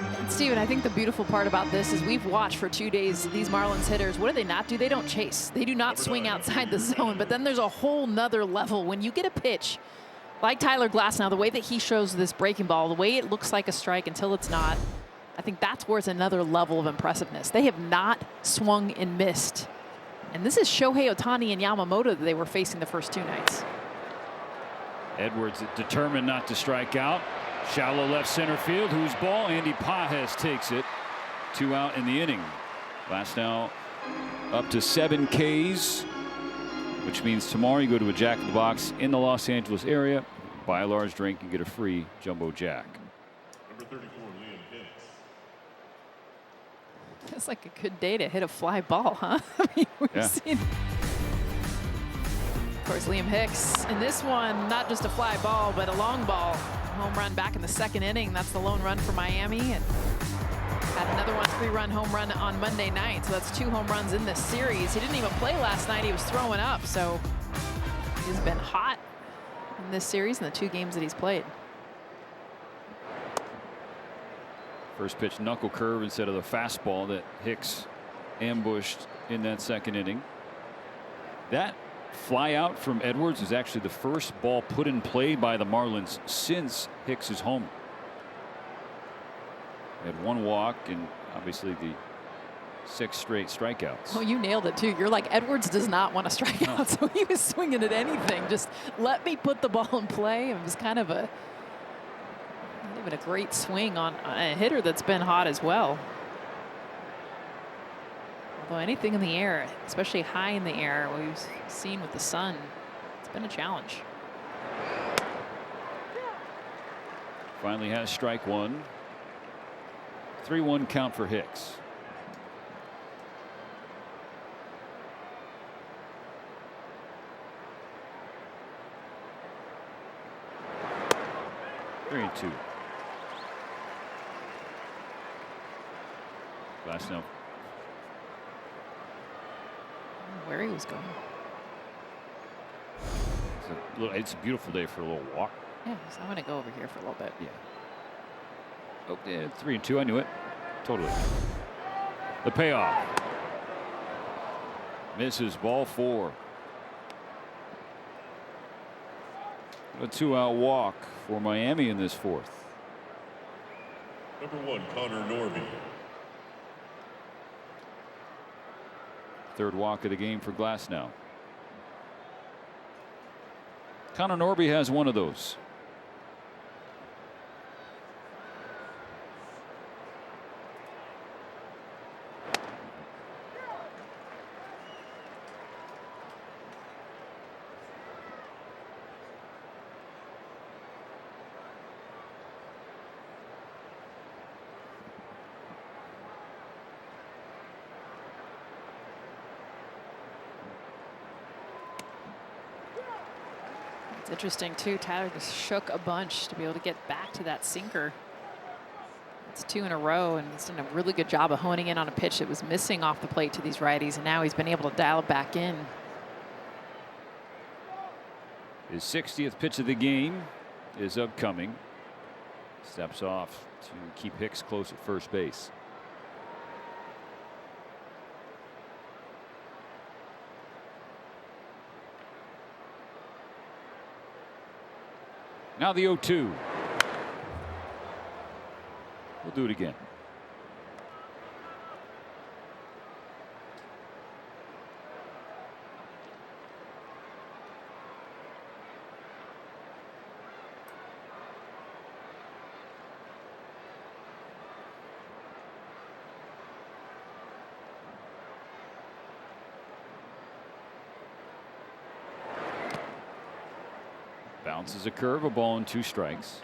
And Steven, I think the beautiful part about this is we've watched for 2 days these Marlins hitters. What do they not do? They don't chase. They do not swing outside the zone. But then there's a whole nother level when you get a pitch like Tyler Glasnow, the way that he shows this breaking ball, the way it looks like a strike until it's not. I think that's where it's another level of impressiveness. They have not swung and missed. And this is Shohei Ohtani and Yamamoto that they were facing the first 2 nights. Edwards determined not to strike out. Shallow left center field. Whose ball? Andy Pajes takes it. 2 out in the inning. Glasnow up to 7 Ks, which means tomorrow you go to a Jack in the Box in the Los Angeles area, buy a large drink and get a free Jumbo Jack. Number 34, Liam Hicks. It's like a good day to hit a fly ball, huh? I mean, we've seen. Of course, Liam Hicks in this one, not just a fly ball, but a long ball. Home run back in the 2nd inning. That's the lone run for Miami. And had another 3-run home run on Monday night. So that's 2 home runs in this series. He didn't even play last night. He was throwing up. So he's been hot in this series in the 2 games that he's played. First pitch knuckle curve instead of the fastball that Hicks ambushed in that 2nd inning. That fly out from Edwards is actually the first ball put in play by the Marlins since Hicks's homer. They had 1 walk and obviously the 6 straight strikeouts. Oh, you nailed it too. You're like, Edwards does not want to strike out, so he was swinging at anything. Just let me put the ball in play. It was kind of not even a great swing on a hitter that's been hot as well. Although anything in the air, especially high in the air, we've seen with the sun, it's been a challenge. Finally has strike 1. 3-1 count for Hicks. Three and 2. Glasnow. Where he was going. It's a beautiful day for a little walk. Yeah, so I'm going to go over here for a little bit. Yeah. Oh, yeah, 3 and 2. I knew it. Totally. The payoff. Misses, ball 4. A 2-out walk for Miami in this 4th. Number 1, Connor Norby. 3rd walk of the game for Glasnow. Connor Norby has 1 of those. It's interesting too. Tyler just shook a bunch to be able to get back to that sinker. It's 2 in a row, and he's done a really good job of honing in on a pitch that was missing off the plate to these righties, and now he's been able to dial it back in. His 60th pitch of the game is upcoming. Steps off to keep Hicks close at first base. Now the 0-2. We'll do it again. Bounces a curve, a ball and 2 strikes.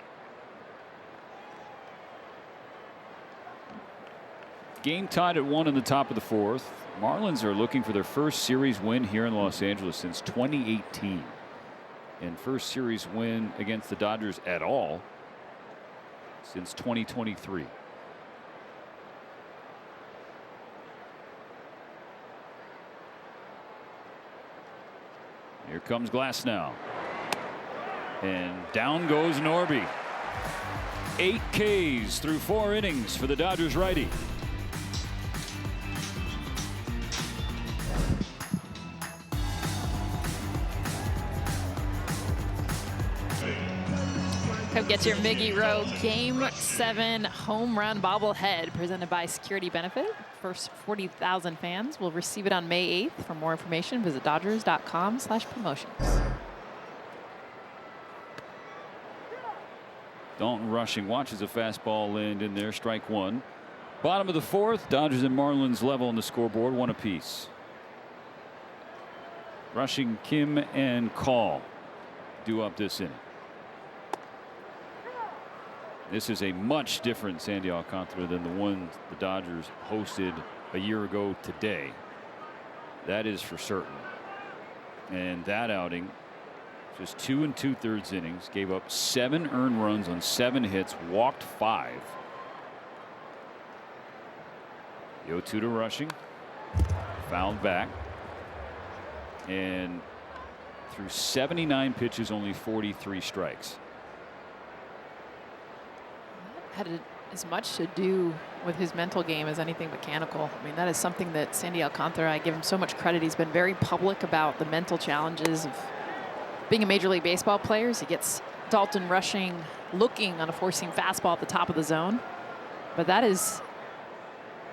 Game tied at 1 in the top of the 4th. Marlins are looking for their first series win here in Los Angeles since 2018. And first series win against the Dodgers at all since 2023. Here comes Glasnow. And down goes Norby. 8 Ks through 4 innings for the Dodgers righty. Come get your Miggy Rowe Game 7 home run bobblehead presented by Security Benefit. First 40,000 fans will receive it on May 8th. For more information, visit Dodgers.com/promotions. Dalton Rushing watches a fastball land in there. Strike 1. Bottom of the 4th. Dodgers and Marlins level on the scoreboard, 1 apiece. Rushing, Kim, and Call due up this inning. This is a much different Sandy Alcantara than the one the Dodgers hosted a year ago today. That is for certain. And that outing, just 2 2/3 innings, gave up 7 earned runs on 7 hits, walked 5. The 0-2 to Rushing, fouled back, and through 79 pitches, only 43 strikes. Had as much to do with his mental game as anything mechanical. I mean, that is something that Sandy Alcantara, I give him so much credit. He's been very public about the mental challenges of being a Major League Baseball player. He gets Dalton Rushing looking on a 4-seam fastball at the top of the zone. But that is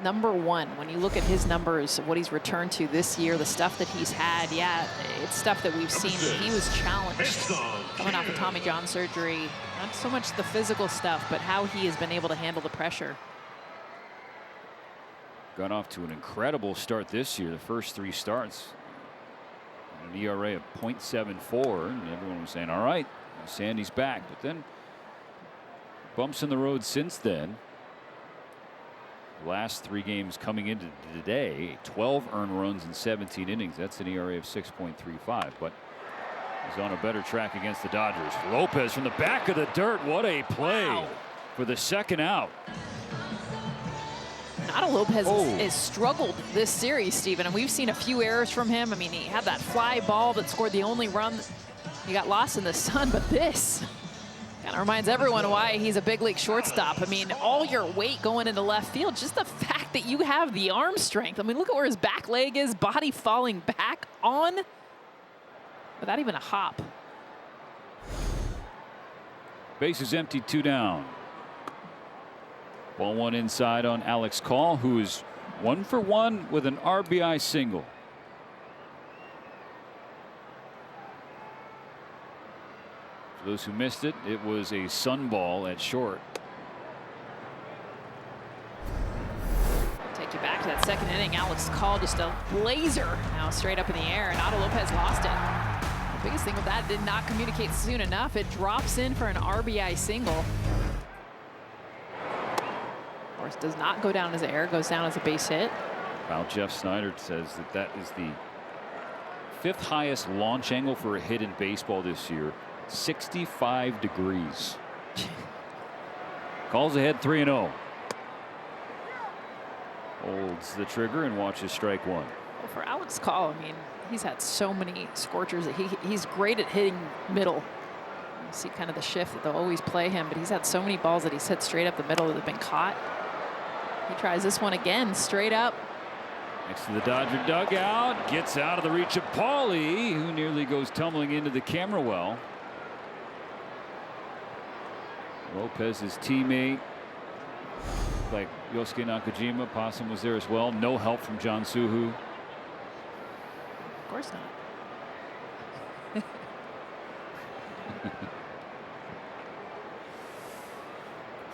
#1 when you look at his numbers of what he's returned to this year, the stuff that he's had. Yeah, it's stuff that we've seen. He was challenged coming off of Tommy John surgery. Not so much the physical stuff, but how he has been able to handle the pressure. Got off to an incredible start this year. The first 3 starts, an ERA of .74, and everyone was saying, all right, Sandy's back. But then bumps in the road since then. Last 3 games coming into today, 12 earned runs in 17 innings. That's an ERA of 6.35. But he's on a better track against the Dodgers. Lopez from the back of the dirt. What a play for the second out. Renato Lopez has struggled this series, Steven, and we've seen a few errors from him. I mean, he had that fly ball that scored the only run. He got lost in the sun, but this kind of reminds everyone why he's a big league shortstop. I mean, all your weight going into left field, just the fact that you have the arm strength. I mean, look at where his back leg is, body falling back on without even a hop. Base is empty, 2 down. Ball 1 inside on Alex Call, who is 1 for 1 with an RBI single. For those who missed it, it was a sun ball at short. Take you back to that second inning. Alex Call just a blazer now straight up in the air, and Renato Lopez lost it. The biggest thing with that, did not communicate soon enough. It drops in for an RBI single. Of course, does not go down as an error, goes down as a base hit. Well, Jeff Snyder says that is the 5th highest launch angle for a hit in baseball this year. 65 degrees. Calls ahead 3-0. Holds the trigger and watches strike 1. Well, for Alex Call, I mean, he's had so many scorchers that he's great at hitting middle. You see kind of the shift that they'll always play him, but he's had so many balls that he's hit straight up the middle that have been caught. He tries this one again, straight up. Next to the Dodger dugout, gets out of the reach of Paulie, who nearly goes tumbling into the camera well. Lopez's teammate like Yosuke Nakajima. Possum was there as well. No help from John Suhu. Of course not.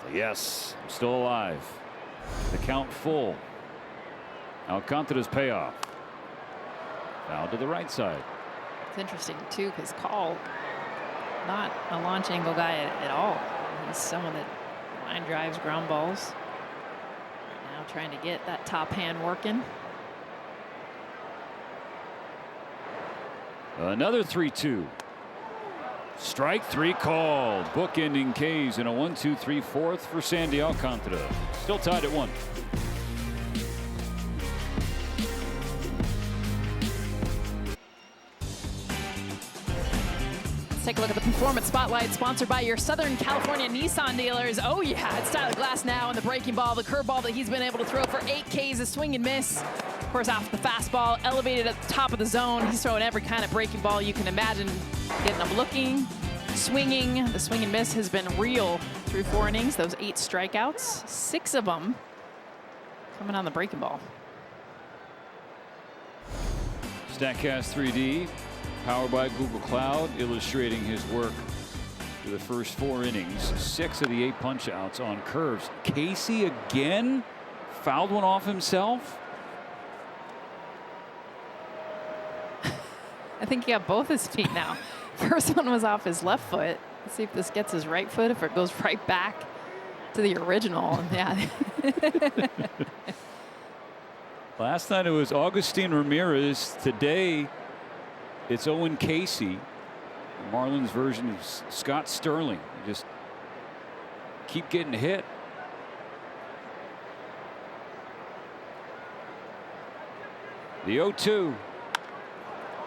So yes, I'm still alive. The count full. Alcantara's payoff. Foul to the right side. It's interesting too because Call, not a launch angle guy at all. He's someone that line drives ground balls. Right now trying to get that top hand working. Another 3-2. Strike three called. Bookending K's in a 1-2-3 fourth for Sandy Alcantara. Still tied at 1. Let's take a look at the Performance Spotlight, sponsored by your Southern California Nissan dealers. Oh yeah, it's Tyler Glasnow and the breaking ball, the curveball that he's been able to throw for 8 Ks, a swing and miss. Of course, off the fastball, elevated at the top of the zone. He's throwing every kind of breaking ball you can imagine, getting them looking, swinging. The swing and miss has been real through 4 innings. Those 8 strikeouts, 6 of them coming on the breaking ball. StatCast 3D, powered by Google Cloud, illustrating his work through the first 4 innings. 6 of the 8 punch outs on curves. Casey again fouled one off himself. I think he got both his feet now. First one was off his left foot. Let's see if this gets his right foot, if it goes right back to the original. Yeah. Last night it was Augustine Ramirez. Today it's Owen Casey. The Marlins version of Scott Sterling. Just keep getting hit. The 0-2.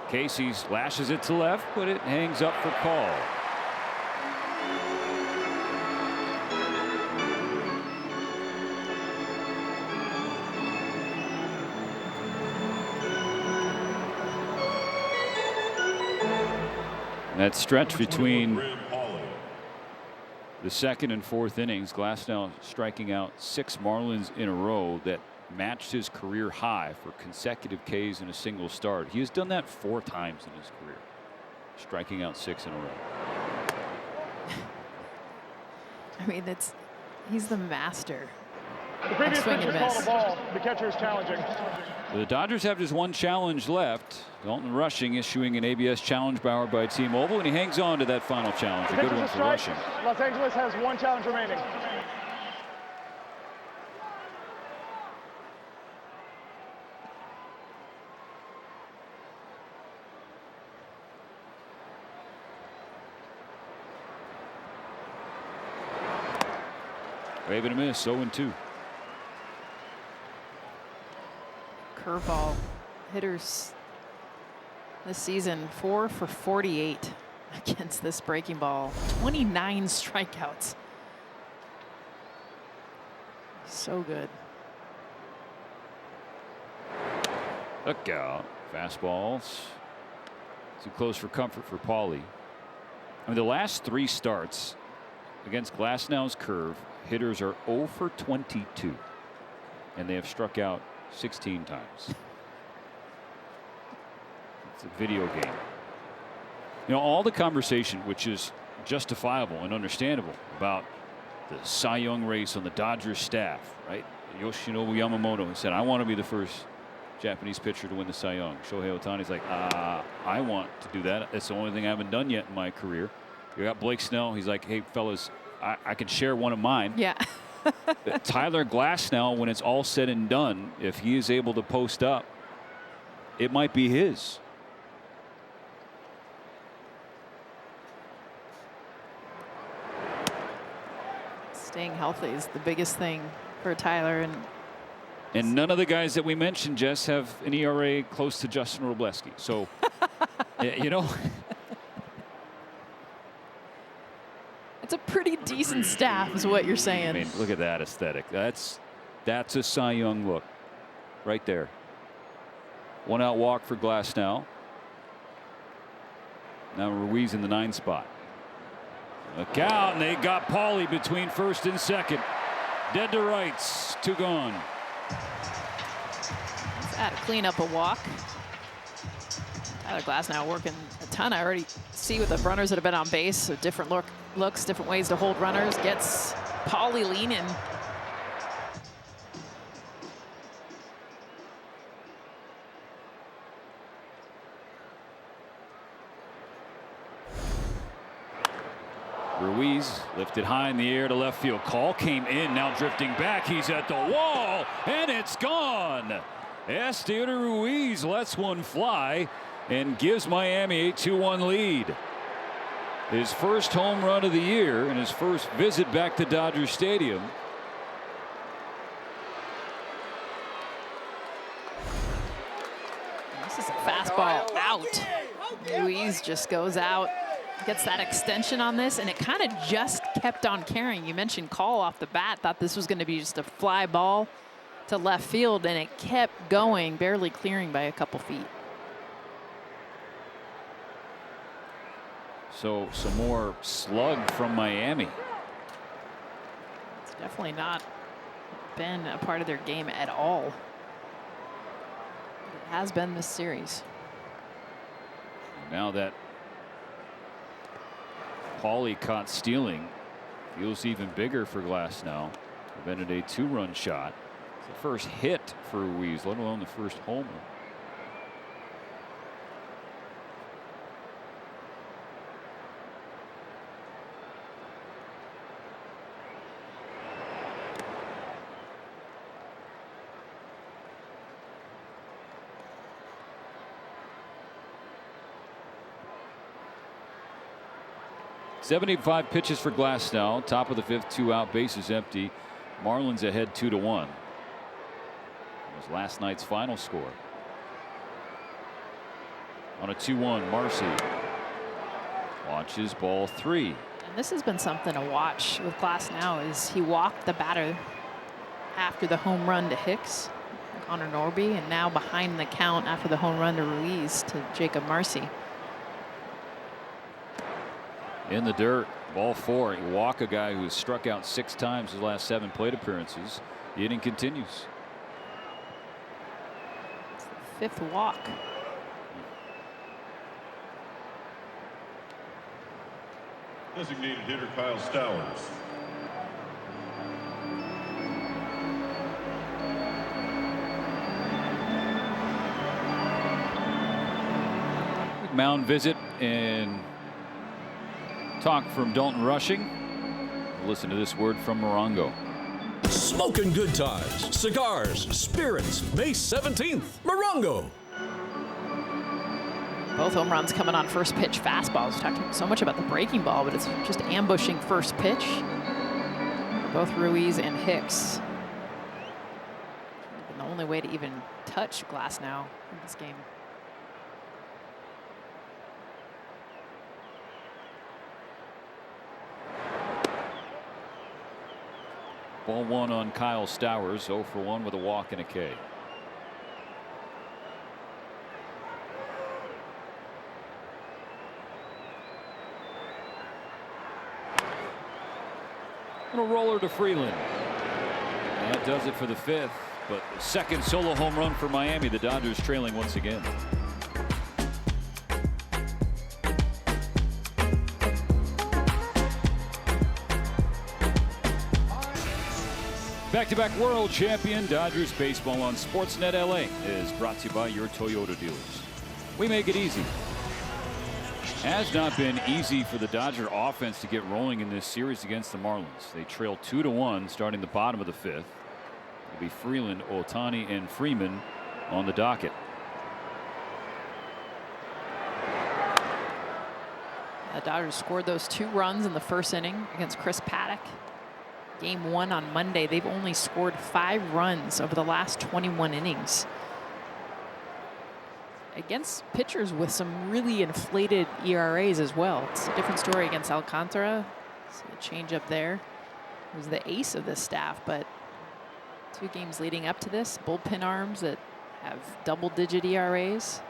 Casey lashes it to left, but it hangs up for call. That stretch between the second and fourth innings, Glasnow striking out 6 Marlins in a row that matched his career high for consecutive Ks in a single start. He has done that 4 times in his career, striking out 6 in a row. I mean, he's the master. The previous pitcher called a ball. The catcher is challenging. The Dodgers have just 1 challenge left. Dalton Rushing issuing an ABS challenge powered by T-Mobile, and he hangs on to that final challenge. A good one for Rushing. Los Angeles has 1 challenge remaining. Wave and a miss, 0-2. Curveball hitters this season 4 for 48 against this breaking ball. 29 strikeouts. So good. Look out. Fastballs. Too close for comfort for Paulie. I mean, the last 3 starts against Glasnow's curve, hitters are 0 for 22. And they have struck out 16 times. It's a video game. You know, all the conversation, which is justifiable and understandable, about the Cy Young race on the Dodgers staff, right? Yoshinobu Yamamoto said, I want to be the first Japanese pitcher to win the Cy Young. Shohei Ohtani's like, I want to do that. That's the only thing I haven't done yet in my career. You got Blake Snell. He's like, hey, fellas, I can share one of mine. Yeah. Tyler Glasnow, when it's all said and done, if he is able to post up, it might be his. Staying healthy is the biggest thing for Tyler. And none of the guys that we mentioned, Jess, have an ERA close to Justin Robleski. So, you know. It's a pretty decent staff is what you're saying. I mean, look at that aesthetic. That's a Cy Young look right there. 1 out walk for Glasnow. Now Ruiz in the 9 spot. Look out, and they got Paulie between first and second. Dead to rights. 2 gone. Had to clean up a walk. Tyler Glasnow working a ton. I already see with the runners that have been on base, so different looks, different ways to hold runners. Gets Paulie leaning. Ruiz lifted high in the air to left field. Call came in, now drifting back. He's at the wall, and it's gone. Esteban Ruiz lets one fly and gives Miami a 2-1 lead. His first home run of the year and his first visit back to Dodger Stadium. This is a fastball out. Ruiz just goes out, gets that extension on this, and it kind of just kept on carrying. You mentioned Call off the bat, thought this was going to be just a fly ball to left field, and it kept going, barely clearing by a couple feet. So some more slug from Miami. It's definitely not been a part of their game at all. It has been this series. Now that Paulie caught stealing, feels even bigger for Glasnow. Prevented a 2-run shot. It's the first hit for Ruiz, let alone the first homer. .75 pitches for Glasnow. Top of the 5th, 2 out, bases empty. Marlins ahead 2-1. It was last night's final score. On a 2-1, Marcy launches ball 3. And this has been something to watch with Glasnow, is he walked the batter after the home run to Hicks, Connor Norby, and now behind the count after the home run to Ruiz to Jacob Marcy. In the dirt, ball 4. You walk a guy who's struck out 6 times his last 7 plate appearances. The inning continues. It's the 5th walk. Designated hitter Kyle Stowers. Mound visit and talk from Dalton Rushing. Listen to this word from Morongo. Smoking good times, cigars, spirits, May 17th, Morongo. Both home runs coming on first pitch fastballs. We talked so much about the breaking ball, but it's just ambushing first pitch. Both Ruiz and Hicks. And the only way to even touch Glasnow in this game. Ball 1 on Kyle Stowers, 0 for 1 with a walk and a K. And a roller to Freeland. And that does it for the 5th, but the 2nd solo home run for Miami. The Dodgers trailing once again. Back-to-back world champion Dodgers baseball on Sportsnet LA is brought to you by your Toyota dealers. We make it easy. Has not been easy for the Dodger offense to get rolling in this series against the Marlins. They trail 2-1 starting the bottom of the 5th. It'll be Freeland, Ohtani, and Freeman on the docket. The Dodgers scored those 2 runs in the first inning against Chris Paddock. Game 1 on Monday, they've only scored 5 runs over the last 21 innings. Against pitchers with some really inflated ERAs as well. It's a different story against Alcantara. See a change up there. He was the ace of this staff, but 2 games leading up to this, bullpen arms that have double-digit ERAs.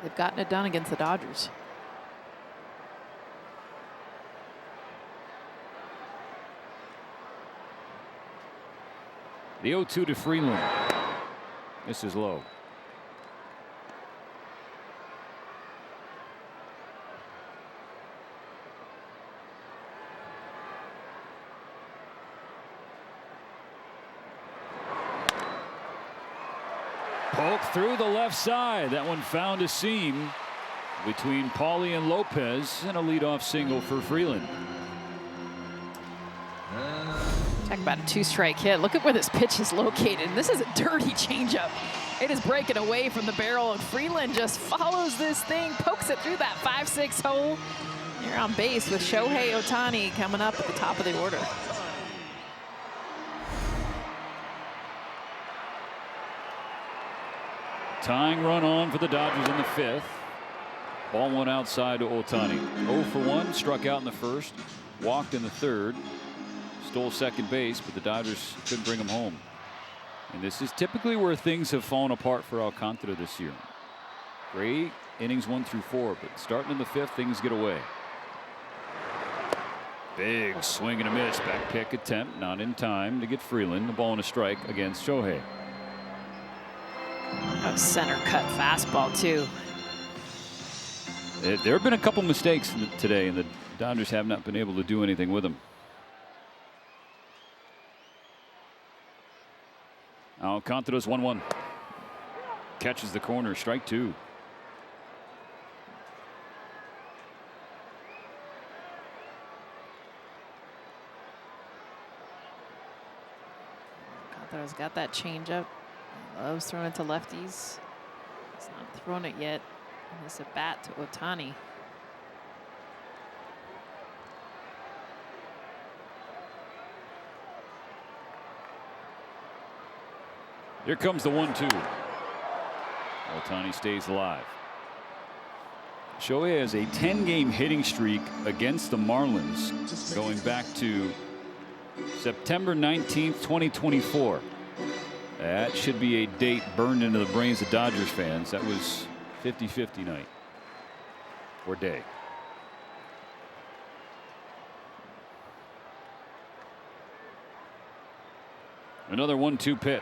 They've gotten it done against the Dodgers. The 0-2 to Freeland. This is low. Poke through the left side. That one found a seam between Paulie and Lopez, and a leadoff single for Freeland. Talk about a 2-strike hit. Look at where this pitch is located. And this is a dirty changeup. It is breaking away from the barrel, and Freeland just follows this thing, pokes it through that 5-6 hole. You're on base with Shohei Ohtani coming up at the top of the order. Tying run on for the Dodgers in the 5th. Ball one outside to Ohtani. 0 for 1, struck out in the 1st, walked in the 3rd, stole second base, but the Dodgers couldn't bring him home. And this is typically where things have fallen apart for Alcantara this year. Great innings 1 through 4, but starting in the 5th, things get away. Big swing and a miss. Back pick attempt, not in time to get Freeland. The ball and a strike against Shohei. A center cut fastball too. There have been a couple mistakes today, and the Dodgers have not been able to do anything with them. Alcantara's 1-1. Catches the corner, strike 2. Alcantara's got that changeup. Loves throwing it to lefties. He's not thrown it yet. And it's a bat to Ohtani. Here comes the 1-2. Ohtani stays alive. Shohei has a 10-game hitting streak against the Marlins going back to September 19th, 2024. That should be a date burned into the brains of Dodgers fans. That was 50-50 night or day. Another 1-2 pitch.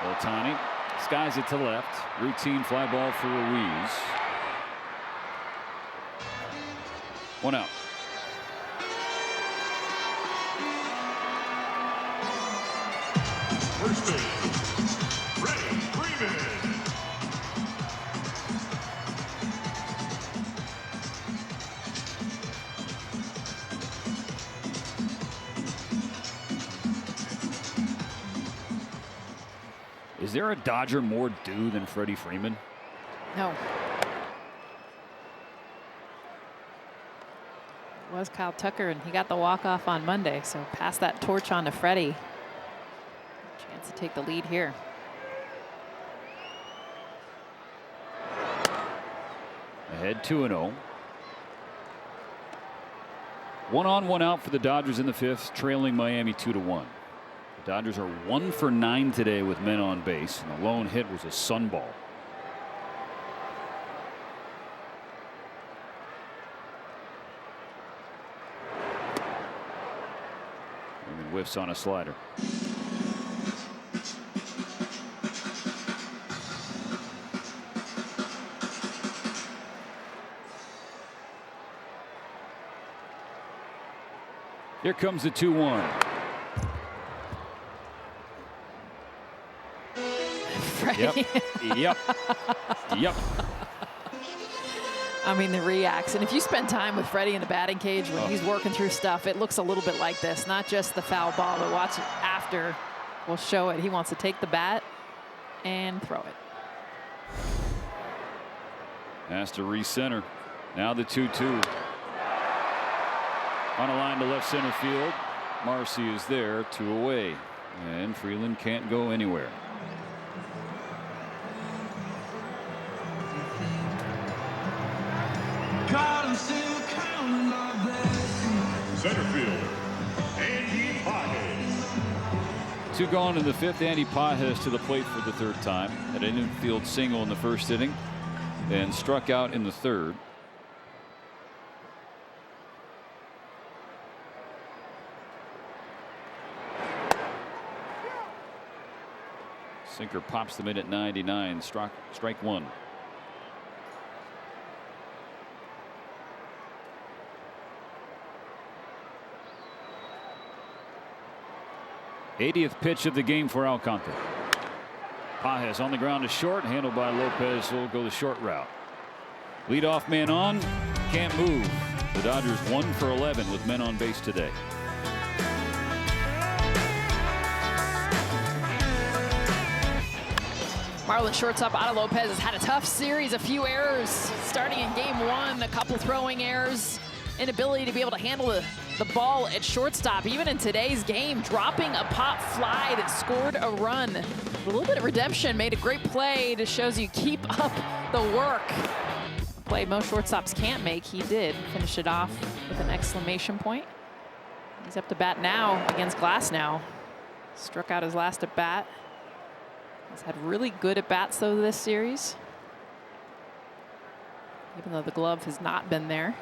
Ohtani skies it to left. Routine fly ball for Ruiz. 1 out. First base, Freddie Freeman. Is there a Dodger more due than Freddie Freeman? No. It was Kyle Tucker, and he got the walk-off on Monday, so pass that torch on to Freddie. Chance to take the lead here. Ahead 2-0. 1 on, 1 out for the Dodgers in the 5th, trailing Miami 2-1. The Dodgers are 1 for 9 today with men on base, and the lone hit was a sunball. And whiffs on a slider. Here comes the 2-1. Freddie. Yep. Yep. I mean, the reacts. And if you spend time with Freddie in the batting cage when he's working through stuff, it looks a little bit like this. Not just the foul ball, but watch it after. We'll show it. He wants to take the bat and throw it. Has to recenter. Now the 2-2. On a line to left center field. Marcy is there, 2 away. And Freeland can't go anywhere. Center fielder, Andy Pages. 2 gone in the 5th. Andy Pages to the plate for the 3rd time. Had an infield single in the 1st inning. Then struck out in the 3rd. Sinker pops them in at 99. Strike one. '80th pitch of the game for Alcantara. Pages on the ground to short, handled by Lopez. Will go the short route. Leadoff man on, can't move. The Dodgers 1 for 11 with men on base today. Marlins shortstop Otto Lopez has had a tough series, a few errors starting in game 1, a couple throwing errors, inability to be able to handle the ball at shortstop. Even in today's game, dropping a pop fly that scored a run. A little bit of redemption, made a great play. Just shows you keep up the work. A play most shortstops can't make, he did. Finish it off with an exclamation point. He's up to bat now against Glasnow. Struck out his last at bat. He's had really good at bats though this series, even though the glove has not been there.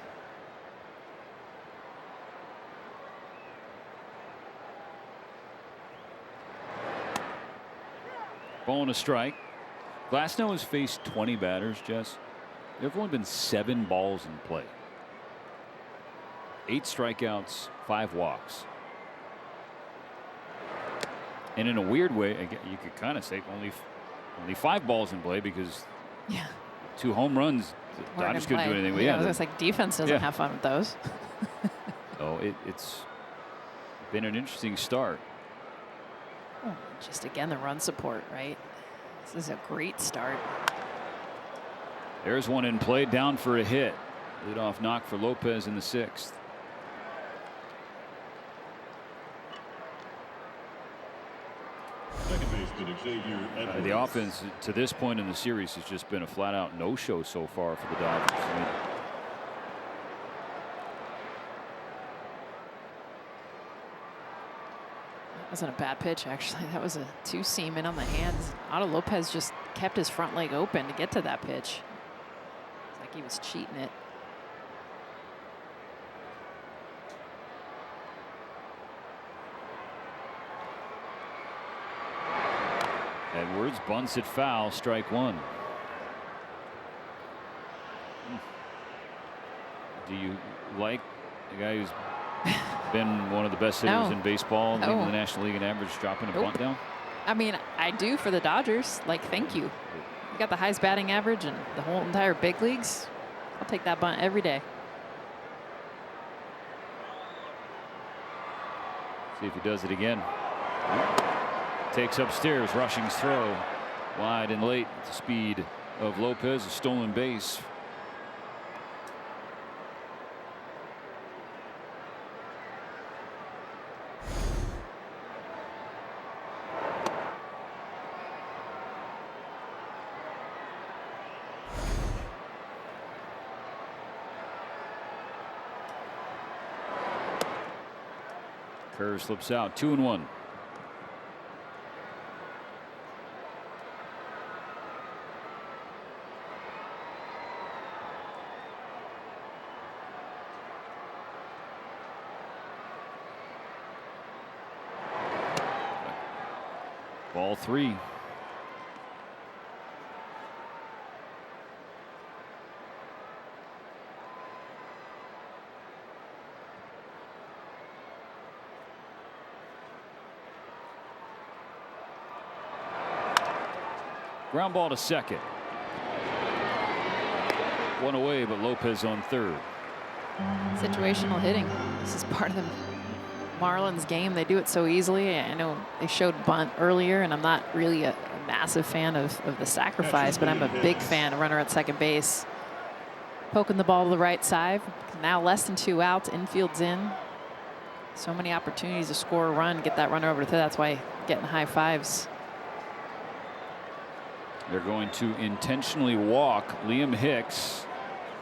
Ball and a strike. Glasnow has faced 20 batters, Jess. There have only been 7 balls in play. 8 strikeouts, 5 walks. And in a weird way, you could kind of say only 5 balls in play because 2 home runs. The Dodgers couldn't do anything with. Yeah, it's like defense doesn't have fun with those. So it's been an interesting start. Oh, just again the run support, right? This is a great start. There's one in play, down for a hit. Leadoff knock for Lopez in the 6th. The offense to this point in the series has just been a flat-out no-show so far for the Dodgers. I mean, that wasn't a bad pitch, actually. That was a 2-seam in on the hands. Otto Lopez just kept his front leg open to get to that pitch. It's like he was cheating it. Edwards bunts it foul, strike one. Do you like the guy who's been one of the best hitters in baseball, leading the National League in average, dropping a bunt down? I mean, I do for the Dodgers. Like, thank you. You got the highest batting average in the whole entire big leagues. I'll take that bunt every day. See if he does it again. Takes upstairs, Rushing's throw. Wide and late at the speed of Lopez, a stolen base. Kerr slips out, 2-1. Ball 3. Ground ball to second. One away, but Lopez on third. Situational hitting. This is part of the Marlins game. They do it so easily. I know they showed bunt earlier, and I'm not really a massive fan of the sacrifice, but I'm a big fan of runner at second base. Poking the ball to the right side. Now less than 2 outs. Infield's in. So many opportunities to score a run, get that runner over to third. That's why getting high fives. They're going to intentionally walk Liam Hicks.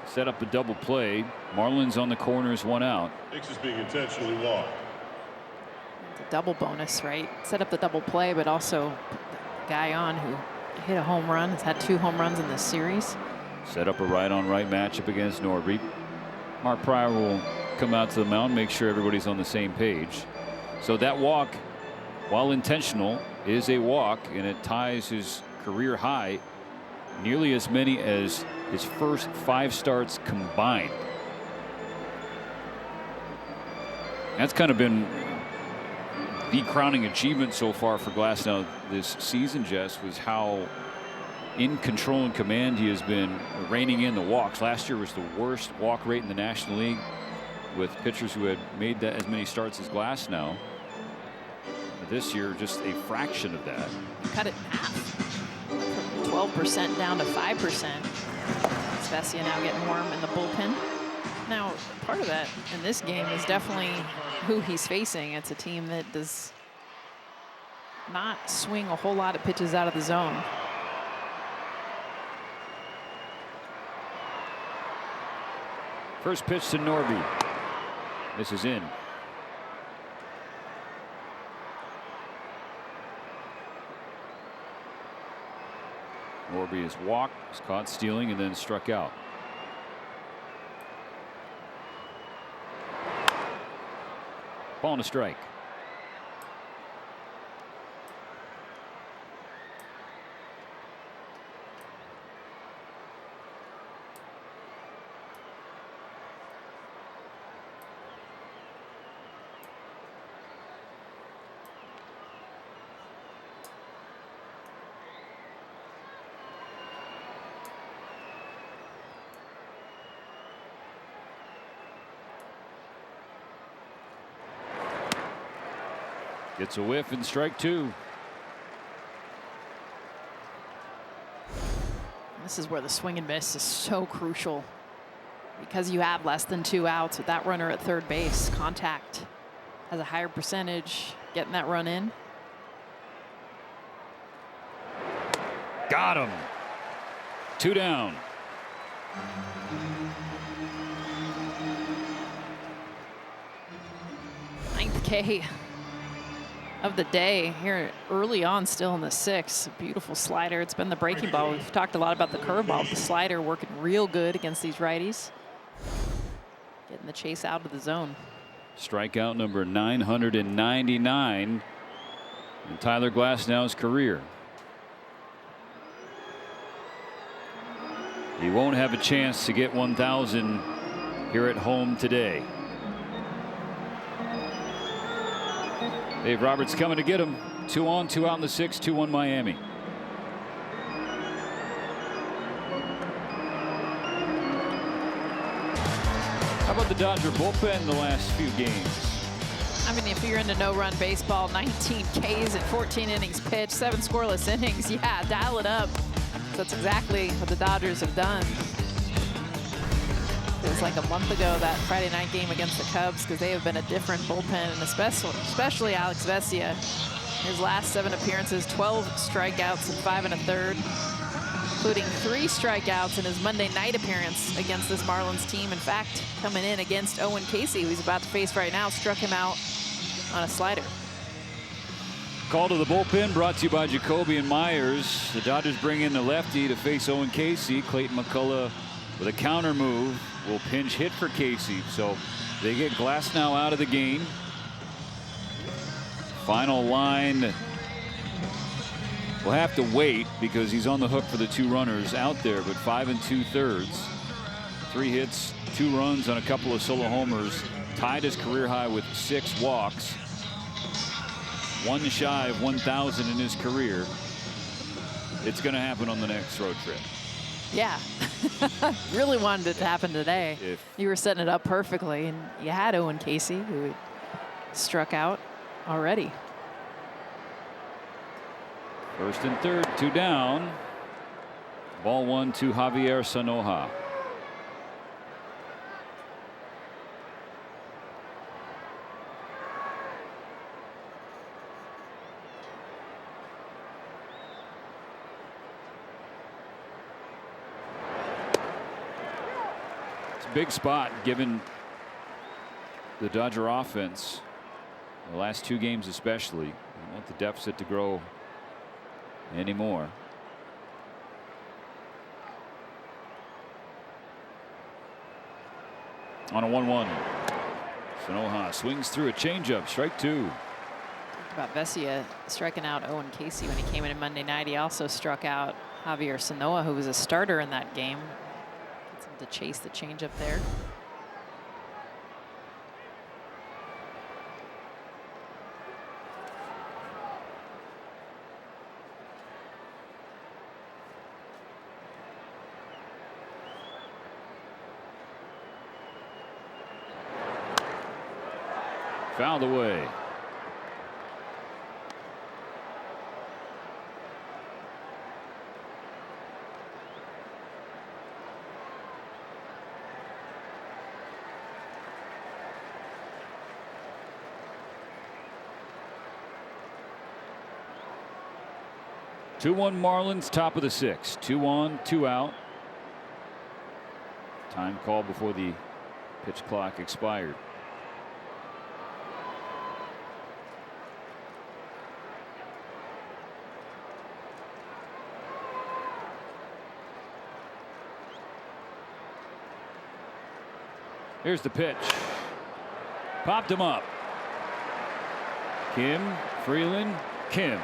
Set up a double play. Marlins on the corners, 1 out. Hicks is being intentionally walked. It's a double bonus, right? Set up the double play, but also put the guy on who hit a home run. Has had 2 home runs in this series. Set up a right-on-right matchup against Norby. Mark Pryor will come out to the mound, make sure everybody's on the same page. So that walk while intentional, is a walk, and it ties his career high, nearly as many as his first 5 starts combined. That's kind of been the crowning achievement so far for Glasnow this season, Jess, was how in control and command he has been reining in the walks. Last year was the worst walk rate in the National League, with pitchers who had made that as many starts as Glasnow. This year, just a fraction of that. Cut it in half, from 12% down to 5%. Spezia now getting warm in the bullpen. Now, part of that in this game is definitely who he's facing. It's a team that does not swing a whole lot of pitches out of the zone. First pitch to Norby. This is in. Norby is walked, was caught stealing, and then struck out. Ball and a strike. Gets a whiff and strike 2. This is where the swing and miss is so crucial, because you have less than 2 outs with that runner at third base. Contact has a higher percentage getting that run in. Got him. 2 down. Ninth K of the day here early on, still in the 6th. Beautiful slider. It's been the breaking ball. We've talked a lot about the curveball. The slider working real good against these righties. Getting the chase out of the zone. Strikeout number 999 in Tyler Glasnow's career. He won't have a chance to get 1,000 here at home today. Dave Roberts coming to get him. 2 on, 2 out in the 6th, 2-1 Miami. How about the Dodger bullpen in the last few games? I mean, if you're into no-run baseball, 19 Ks in 14 innings pitched, 7 scoreless innings, yeah, dial it up. That's exactly what the Dodgers have done. It was like a month ago, that Friday night game against the Cubs, because they have been a different bullpen, and especially Alex Vesia. His last 7 appearances, 12 strikeouts and 5 1/3, including 3 strikeouts in his Monday night appearance against this Marlins team. In fact, coming in against Owen Casey, who he's about to face right now, struck him out on a slider. Call to the bullpen brought to you by Jacoby and Myers. The Dodgers bring in the lefty to face Owen Casey. Clayton McCullough with a counter move will pinch hit for Casey. So they get Glasnow out of the game. Final line. We'll have to wait because he's on the hook for the 2 runners out there, but 5 2/3. 3 hits, 2 runs on a couple of solo homers. Tied his career high with 6 walks. 1 shy of 1,000 in his career. It's going to happen on the next road trip. Yeah, really wanted it to happen today. You were setting it up perfectly, and you had Owen Casey, who struck out already. 1st and 3rd, 2 down. Ball 1 to Javier Sanoja. Big spot given the Dodger offense, the last 2 games especially. You don't want the deficit to grow anymore. On a 1-1. Sanoja swings through a changeup, strike 2. about Vesia striking out Owen Casey when he came in Monday night. He also struck out Javier Sanoa, who was a starter in that game. Gets him to chase the changeup there. Fouled away. Two-one Marlins, top of the sixth. 2 on, 2 out. Time called before the pitch clock expired. Here's the pitch. Popped him up. Kim, Freeland, Kim.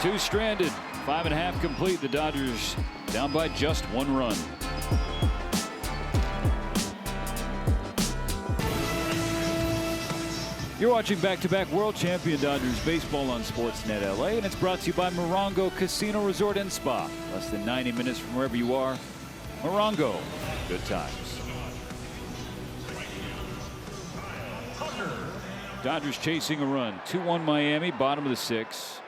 2 stranded, 5.5 complete. The Dodgers down by just 1 run. You're watching back-to-back world champion Dodgers baseball on Sportsnet LA, and it's brought to you by Morongo Casino Resort and Spa. Less than 90 minutes from wherever you are. Morongo, good times. Dodgers chasing a run. 2-1 Miami, bottom of the 6th.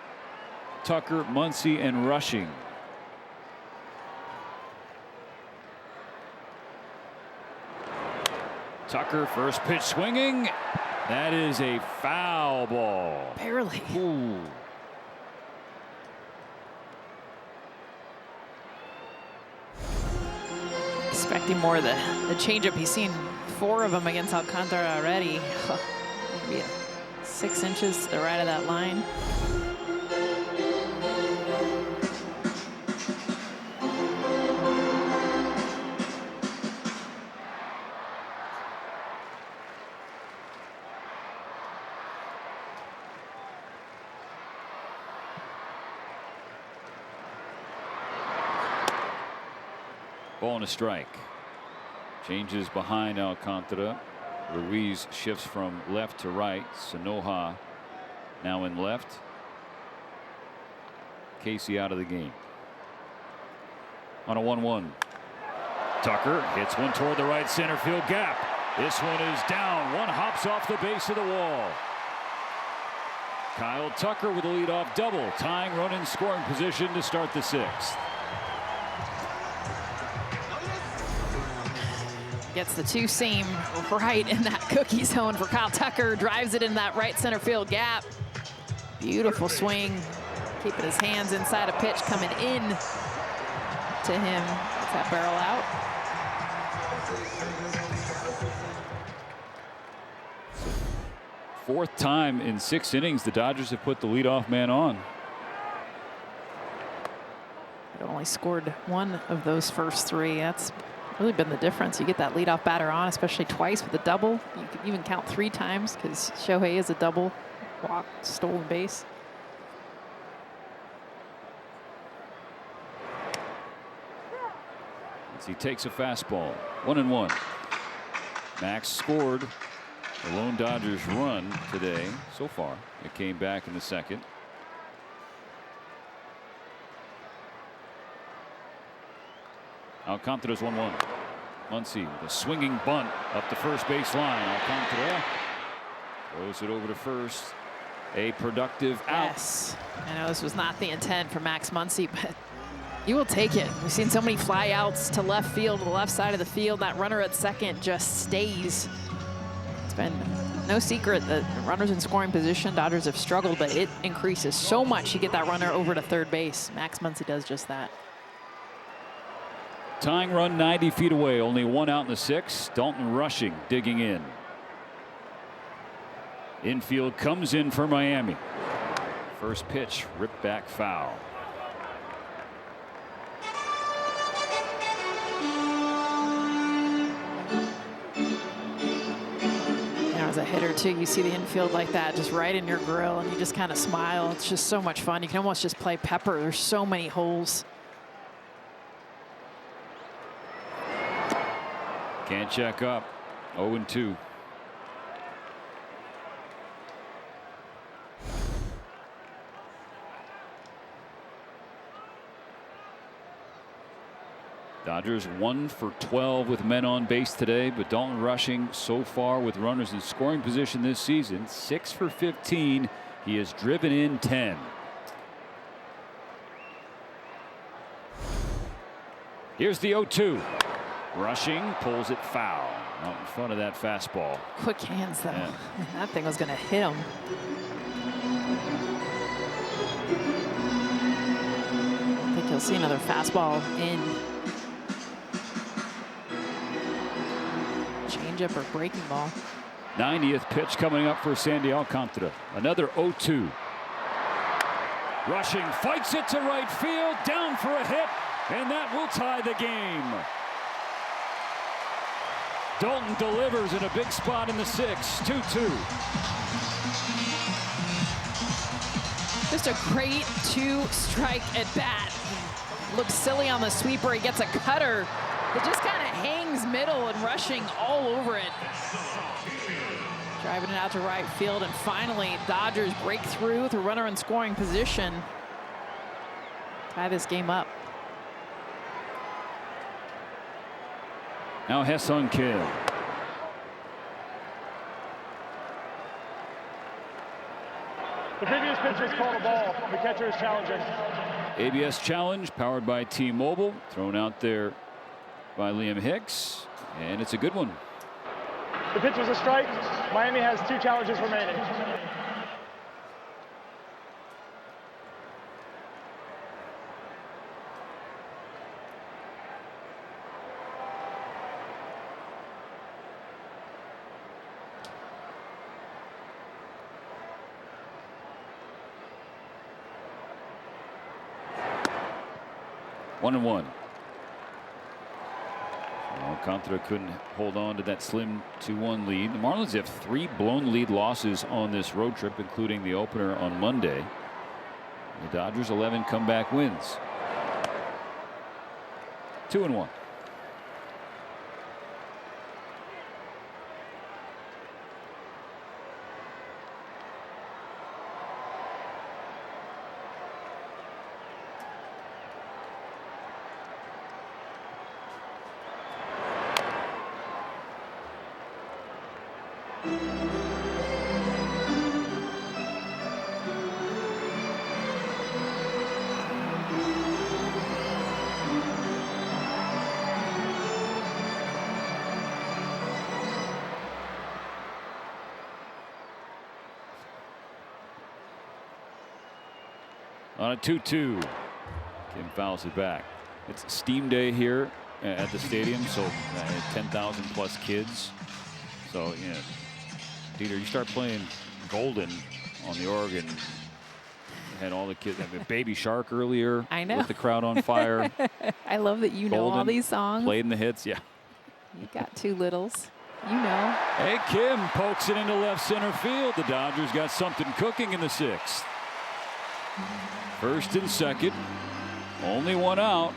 Tucker, Muncy, and Rushing. Tucker, first pitch swinging. That is a foul ball. Barely. Ooh. Expecting more of the changeup. He's seen 4 of them against Alcantara already. Maybe 6 inches to the right of that line. Ball and a strike. Changes behind Alcantara. Ruiz shifts from left to right. Sanoja now in left. Casey out of the game. On a 1-1. Tucker hits one toward the right center field gap. This one is down. One hops off the base of the wall. Kyle Tucker with a leadoff double, tying run in scoring position to start the 6th. Gets the 2 seam right in that cookie zone for Kyle Tucker. Drives it in that right center field gap. Beautiful swing. Keeping his hands inside a pitch coming in to him. Gets that barrel out. Fourth time in 6 innings the Dodgers have put the leadoff man on. But only scored 1 of those first 3. That's really been the difference. You get that leadoff batter on, especially twice with a double. You could even count 3 times because Shohei is a double walk, stolen base. As he takes a fastball. 1-1. Max scored the lone Dodgers run today so far. It came back in the 2nd. Alcantara's 1-1. Muncy with a swinging bunt up the first base line. Alcantara throws it over to first. A productive out. Yes. I know this was not the intent for Max Muncy, but you will take it. We've seen so many fly outs to left field, to the left side of the field. That runner at second just stays. It's been no secret that runners in scoring position, Dodgers have struggled, but it increases so much. You get that runner over to third base. Max Muncy does just that. Tying run 90 feet away. Only 1 out in the 6th. Dalton Rushing digging in. Infield comes in for Miami. First pitch ripped back foul. As a hitter, too, you see the infield like that, just right in your grill, and you just kind of smile. It's just so much fun. You can almost just play pepper. There's so many holes. Can't check up. 0-2. Dodgers 1 for 12 with men on base today, but Dalton rushing so far with runners in scoring position this season. 6 for 15. He has driven in 10. Here's the 0-2. Rushing, pulls it foul. Out in front of that fastball. Quick hands, though. Yeah. That thing was going to hit him. I think you'll see another fastball in. Changeup or breaking ball. 90th pitch coming up for Sandy Alcantara. Another 0-2. Rushing, fights it to right field, down for a hit, and that will tie the game. Dalton delivers in a big spot in the 6th. 2-2. Just a great 2-strike at bat. Looks silly on the sweeper. He gets a cutter that just kind of hangs middle and rushing all over it. Driving it out to right field, and finally Dodgers break through with a runner in scoring position. Tie this game up. Now Ha-Seong Kim. The previous pitch was called a ball. The catcher is challenging. ABS challenge powered by T-Mobile. Thrown out there by Liam Hicks. And it's a good one. The pitch was a strike. Miami has 2 challenges remaining. One and one. Alcantara couldn't hold on to that slim 2-1 lead. The Marlins have 3 blown lead losses on this road trip, including the opener on Monday. The Dodgers 11 comeback wins. 2-1. On a 2-2. Kim fouls it back. It's steam day here at the stadium, so 10,000 plus kids. So, you know, Dieter, you start playing Golden on the organ. Had all the kids. I mean, Baby Shark earlier. I know. With the crowd on fire. I love that you know all these songs. Played in the hits, yeah. You got 2 littles. You know. Hey, Kim pokes it into left center field. The Dodgers got something cooking in the 6th. First and second. Only one out.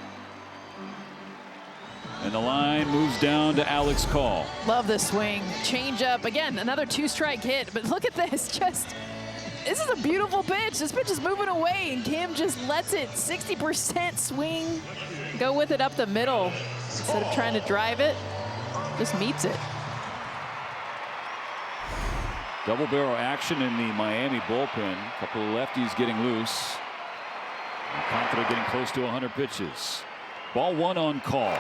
And the line moves down to Alex Call. Love the swing. Change up. Again, another 2-strike hit. But look at this. This is a beautiful pitch. This pitch is moving away, and Kim just lets it 60% swing. Go with it up the middle. Instead of trying to drive it, just meets it. Double barrel action in the Miami bullpen. A couple of lefties getting loose. Alcantara getting close to 100 pitches. Ball 1 on Call.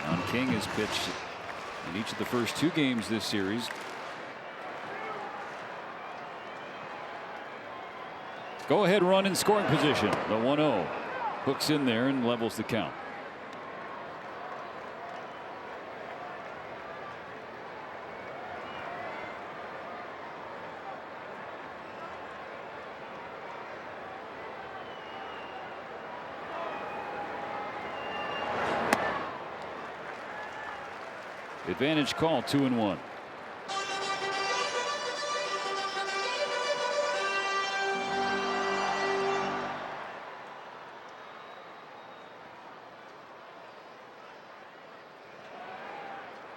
John King has pitched in each of the first 2 games this series. Go ahead run in scoring position. The 1-0 hooks in there and levels the count. Advantage call, 2-1.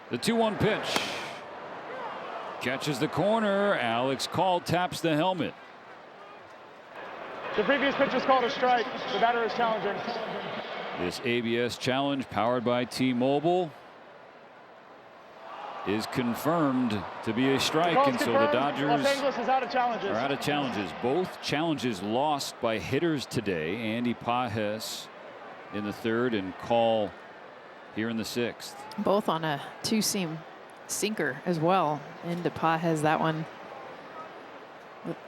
The 2-1 pitch. Catches the corner. Alex Call taps the helmet. The previous pitch was called a strike. The batter is challenging. This ABS challenge, powered by T-Mobile, is confirmed to be a strike, and so the Dodgers Los Angeles is out of challenges. are out of challenges. Both challenges lost by hitters today. Andy Pages in the 3rd and Call here in the 6th. Both on a 2-seam sinker as well. Into Pages, that one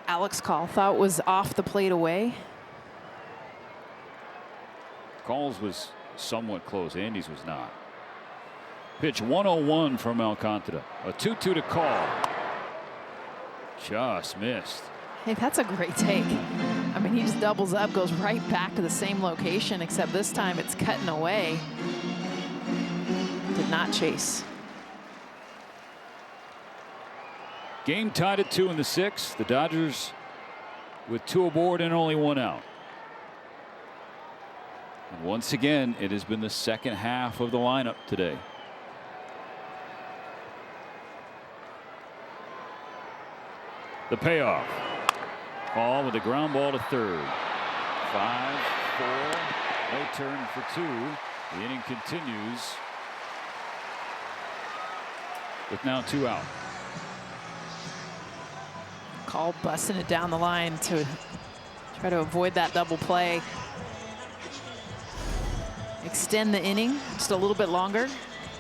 Alex Call thought was off the plate away. Call's was somewhat close. Andy's was not. Pitch 101 from Alcantara. A 2-2 to Call. Just missed. Hey, that's a great take. I mean, he just doubles up, goes right back to the same location, except this time it's cutting away. Did not chase. Game tied at 2 in the 6th. The Dodgers with 2 aboard and only 1 out. And once again, it has been the second half of the lineup today. The payoff. Call with a ground ball to 3rd. 5-4. No turn for 2. The inning continues with now 2 out. Call busting it down the line to try to avoid that double play. Extend the inning just a little bit longer.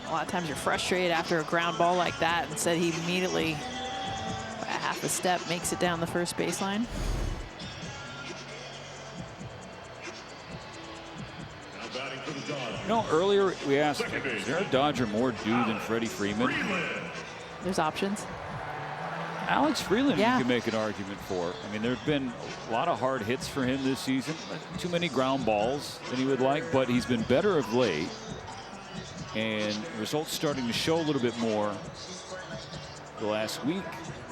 A lot of times you're frustrated after a ground ball like that. Instead, he immediately, by a half a step, makes it down the first baseline. You know, earlier we asked, is there a Dodger more due than Freddie Freeman? There's options. Alex Freeland, yeah, you can make an argument for. I mean, there have been a lot of hard hits for him this season. Too many ground balls than he would like, but he's been better of late. And results starting to show a little bit more the last week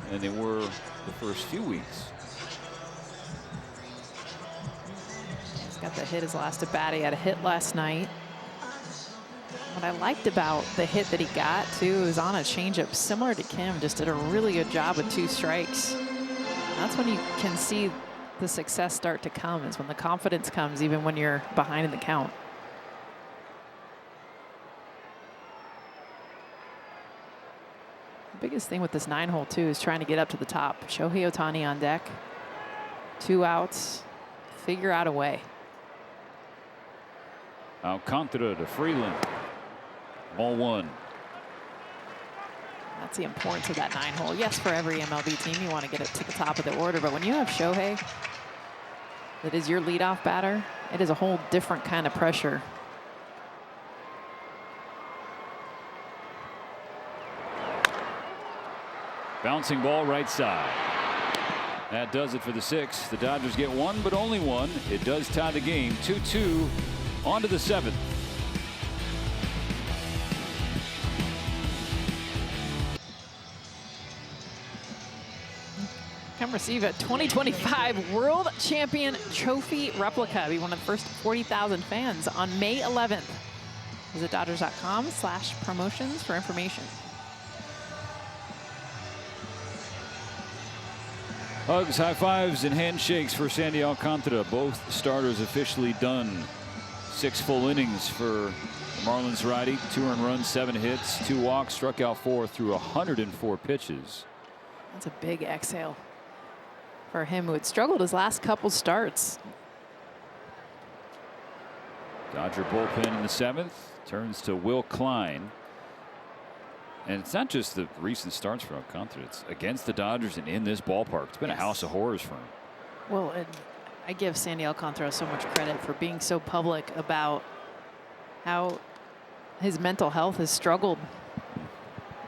than they were the first few weeks. He's got the hit his last at bat. He had a hit last night. What I liked about the hit that he got, too, was on a changeup similar to Kim. Just did a really good job with 2 strikes. That's when you can see the success start to come, is when the confidence comes, even when you're behind in the count. The biggest thing with this 9-hole, too, is trying to get up to the top. Shohei Ohtani on deck. 2 outs. Figure out a way. Alcantara to Freeland. Ball 1. That's the importance of that 9-hole. Yes, for every MLB team, you want to get it to the top of the order. But when you have Shohei, that is your leadoff batter, it is a whole different kind of pressure. Bouncing ball right side. That does it for the 6th. The Dodgers get 1, but only 1. It does tie the game. 2-2 on to the 7th. Come receive a 2025 World Champion Trophy replica. Be one of the first 40,000 fans on May 11th. Visit Dodgers.com/promotions for information. Hugs, high fives, and handshakes for Sandy Alcantara. Both starters officially done. 6 full innings for Marlins righty. 2 earned runs, 7 hits, 2 walks, struck out 4 through 104 pitches. That's a big exhale for him, who had struggled his last couple starts. Dodger bullpen in the 7th turns to Will Klein. And it's not just the recent starts for Alcantara. It's against the Dodgers and in this ballpark. It's been a house of horrors for him. Well, and I give Sandy Alcantara so much credit for being so public about how his mental health has struggled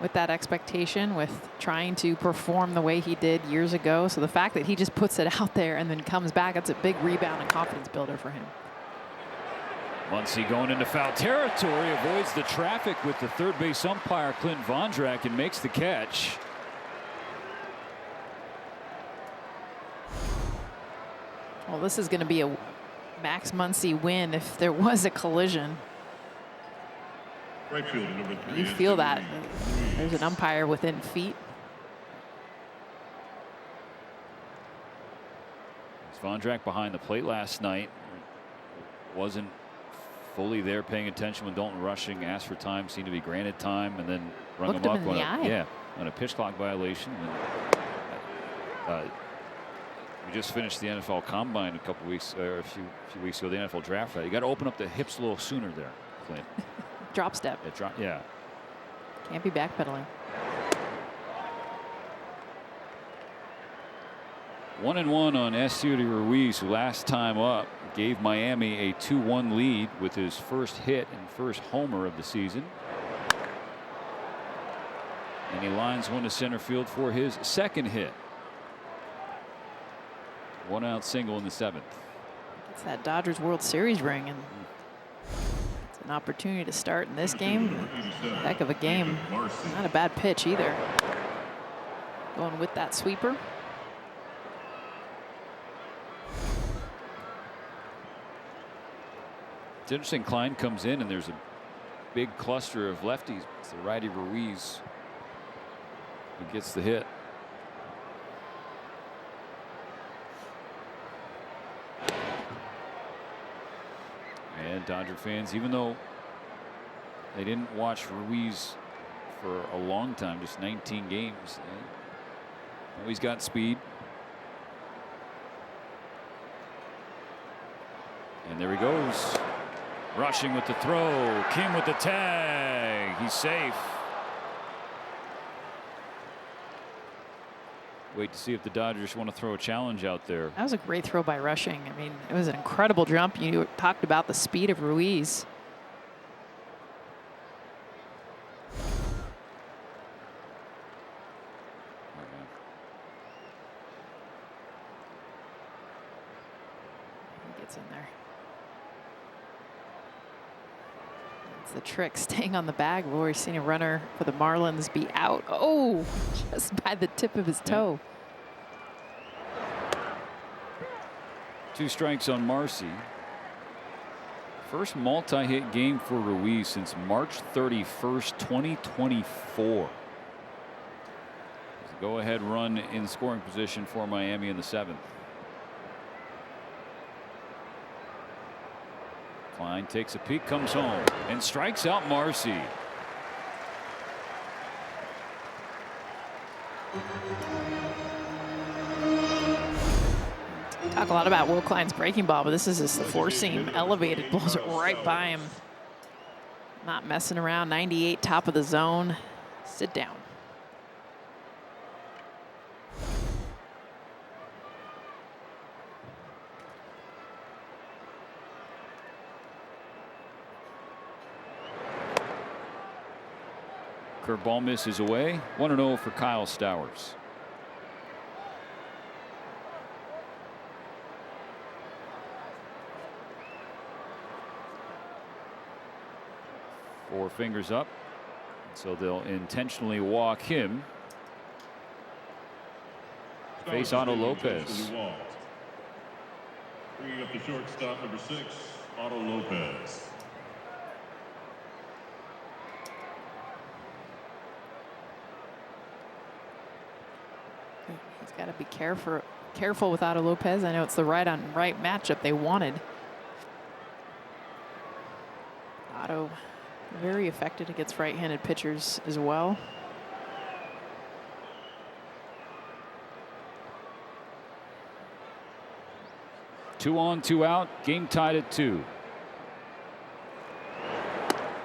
with that expectation, with trying to perform the way he did years ago. So the fact that he just puts it out there and then comes back, that's a big rebound and confidence builder for him. Muncy going into foul territory, avoids the traffic with the third base umpire Clint Vondrak and makes the catch. Well, this is going to be a Max Muncy win if there was a collision. Right fielder number 3. You feel that. There's an umpire within feet. Vondrak behind the plate last night. Wasn't fully there paying attention when Dalton Rushing asked for time, seemed to be granted time, and then rung him up on a pitch clock violation. And, we just finished the NFL Combine a couple weeks, or a few weeks ago, the NFL Draft. You got to open up the hips a little sooner there, Clint. Drop step. Yeah. Can't be backpedaling. 1-1 on Esteury Ruiz, who last time up gave Miami a 2-1 lead with his first hit and first homer of the season. And he lines one to center field for his second hit. 1-out single in the 7th. It's that Dodgers World Series ring, and it's an opportunity to start in this game. Heck of a game. Not a bad pitch either. Going with that sweeper. It's interesting. Klein comes in and there's a big cluster of lefties. It's the righty Ruiz who gets the hit. And Dodger fans, even though they didn't watch Ruiz for a long time, just 19 games, he's got speed. And there he goes. Rushing with the throw. Kim with the tag. He's safe. Wait to see if the Dodgers want to throw a challenge out there. That was a great throw by Rushing. I mean, it was an incredible jump. You talked about the speed of Ruiz. He gets in there. It's the trick, staying on the bag. We've already seen a runner for the Marlins be out. Oh, just by the tip of his toe. 2 strikes on Marcy. First multi-hit game for Ruiz since March 31st, 2024. Go-ahead run in scoring position for Miami in the 7th. Klein takes a peek, comes home, and strikes out Marcy. Talk a lot about Will Klein's breaking ball, but this is just the four-seam elevated, blows it right by him. Not messing around. 98, top of the zone. Sit down. Curveball misses away. 1-0 for Kyle Stowers. Four fingers up, so they'll intentionally walk him. Face Otto Lopez. Bringing up the shortstop, number 6, Otto Lopez. He's got to be careful with Otto Lopez. I know it's the right matchup they wanted. Otto very effective against right-handed pitchers as well. Two on, 2 out. Game tied at 2.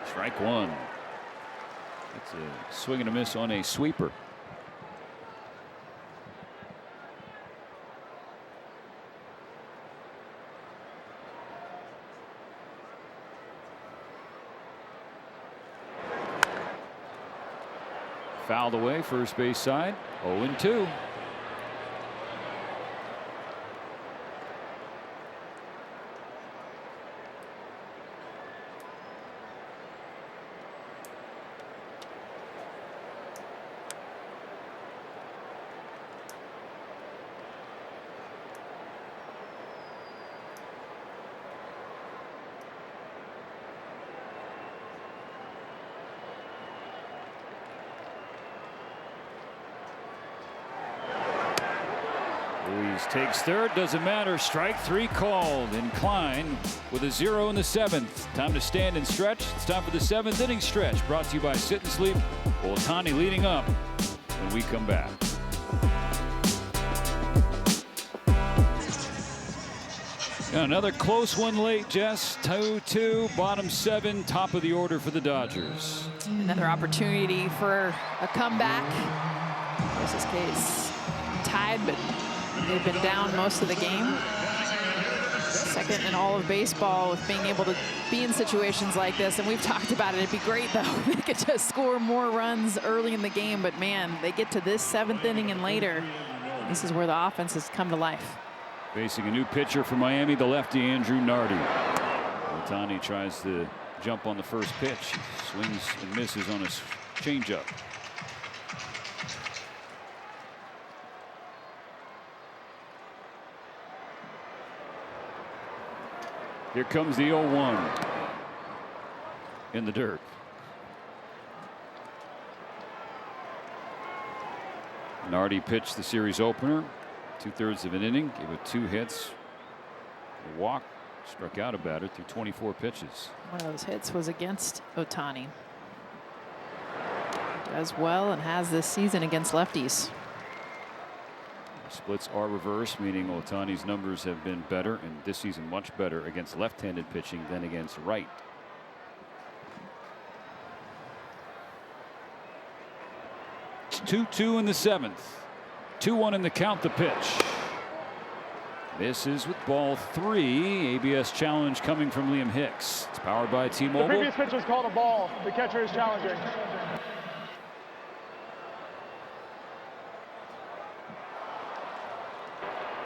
Strike 1. It's a swing and a miss on a sweeper. Fouled away, first base side. 0-2. Ruiz takes third, doesn't matter. Strike 3 called. And Klein with a 0 in the 7th. Time to stand and stretch. It's time for the 7th inning stretch. Brought to you by Sit and Sleep. Ohtani leading up when we come back. Another close one late, Jess. 2-2, bottom 7, top of the order for the Dodgers. Another opportunity for a comeback. Of course, this case tied, but they've been down most of the game. Second in all of baseball with being able to be in situations like this. And we've talked about it. It'd be great, though, if they could just score more runs early in the game. But, man, they get to this 7th inning and later. This is where the offense has come to life. Facing a new pitcher for Miami, the lefty Andrew Nardi. Ohtani tries to jump on the first pitch. Swings and misses on his changeup. Here comes the 0-1 in the dirt. Nardi pitched the series opener. 2/3 of an inning, gave it 2 hits, a walk, struck out a batter through 24 pitches. One of those hits was against Ohtani. Does well and has this season against lefties. Splits are reversed, meaning Ohtani's numbers have been better, and this season much better against left-handed pitching than against right. It's 2-2 in the 7th. 2-1 in the count, the pitch. Misses with ball 3. ABS challenge coming from Liam Hicks. It's powered by T-Mobile. The previous pitch was called a ball. The catcher is challenging.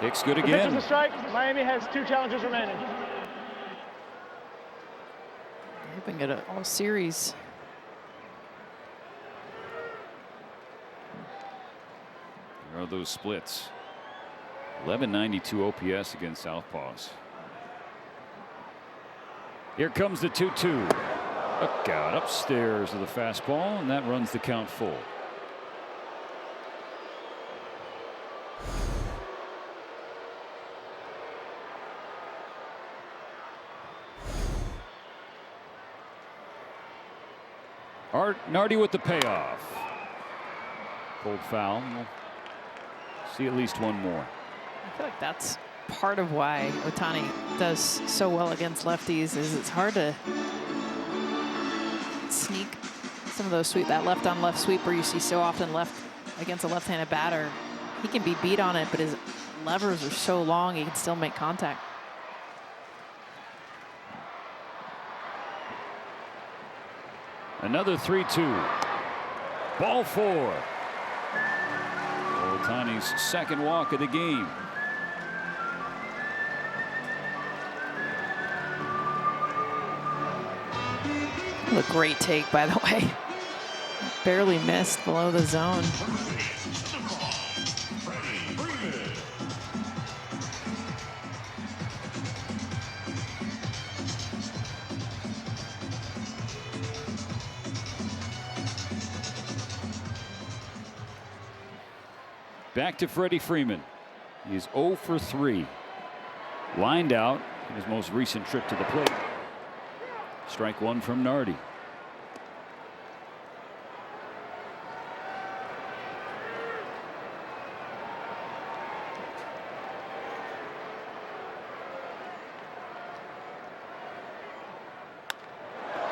Hicks good The again. pitch is a strike. Miami has 2 challenges remaining. They've been good all series. There are those splits. 1192 OPS against Southpaws. Here comes the 2-2. Look out upstairs of the fastball, and that runs the count full. Nardi with the payoff. Cold foul. We'll see at least one more. I feel like that's part of why Ohtani does so well against lefties. Is it's hard to sneak some of those that left on left sweep where you see so often left against a left-handed batter. He can be beat on it, but his levers are so long he can still make contact. Another 3-2. Ball 4. Ohtani's second walk of the game. A great take, by the way. Barely missed below the zone. Back to Freddie Freeman. He is 0 for 3. Lined out in his most recent trip to the plate. Strike 1 from Nardi.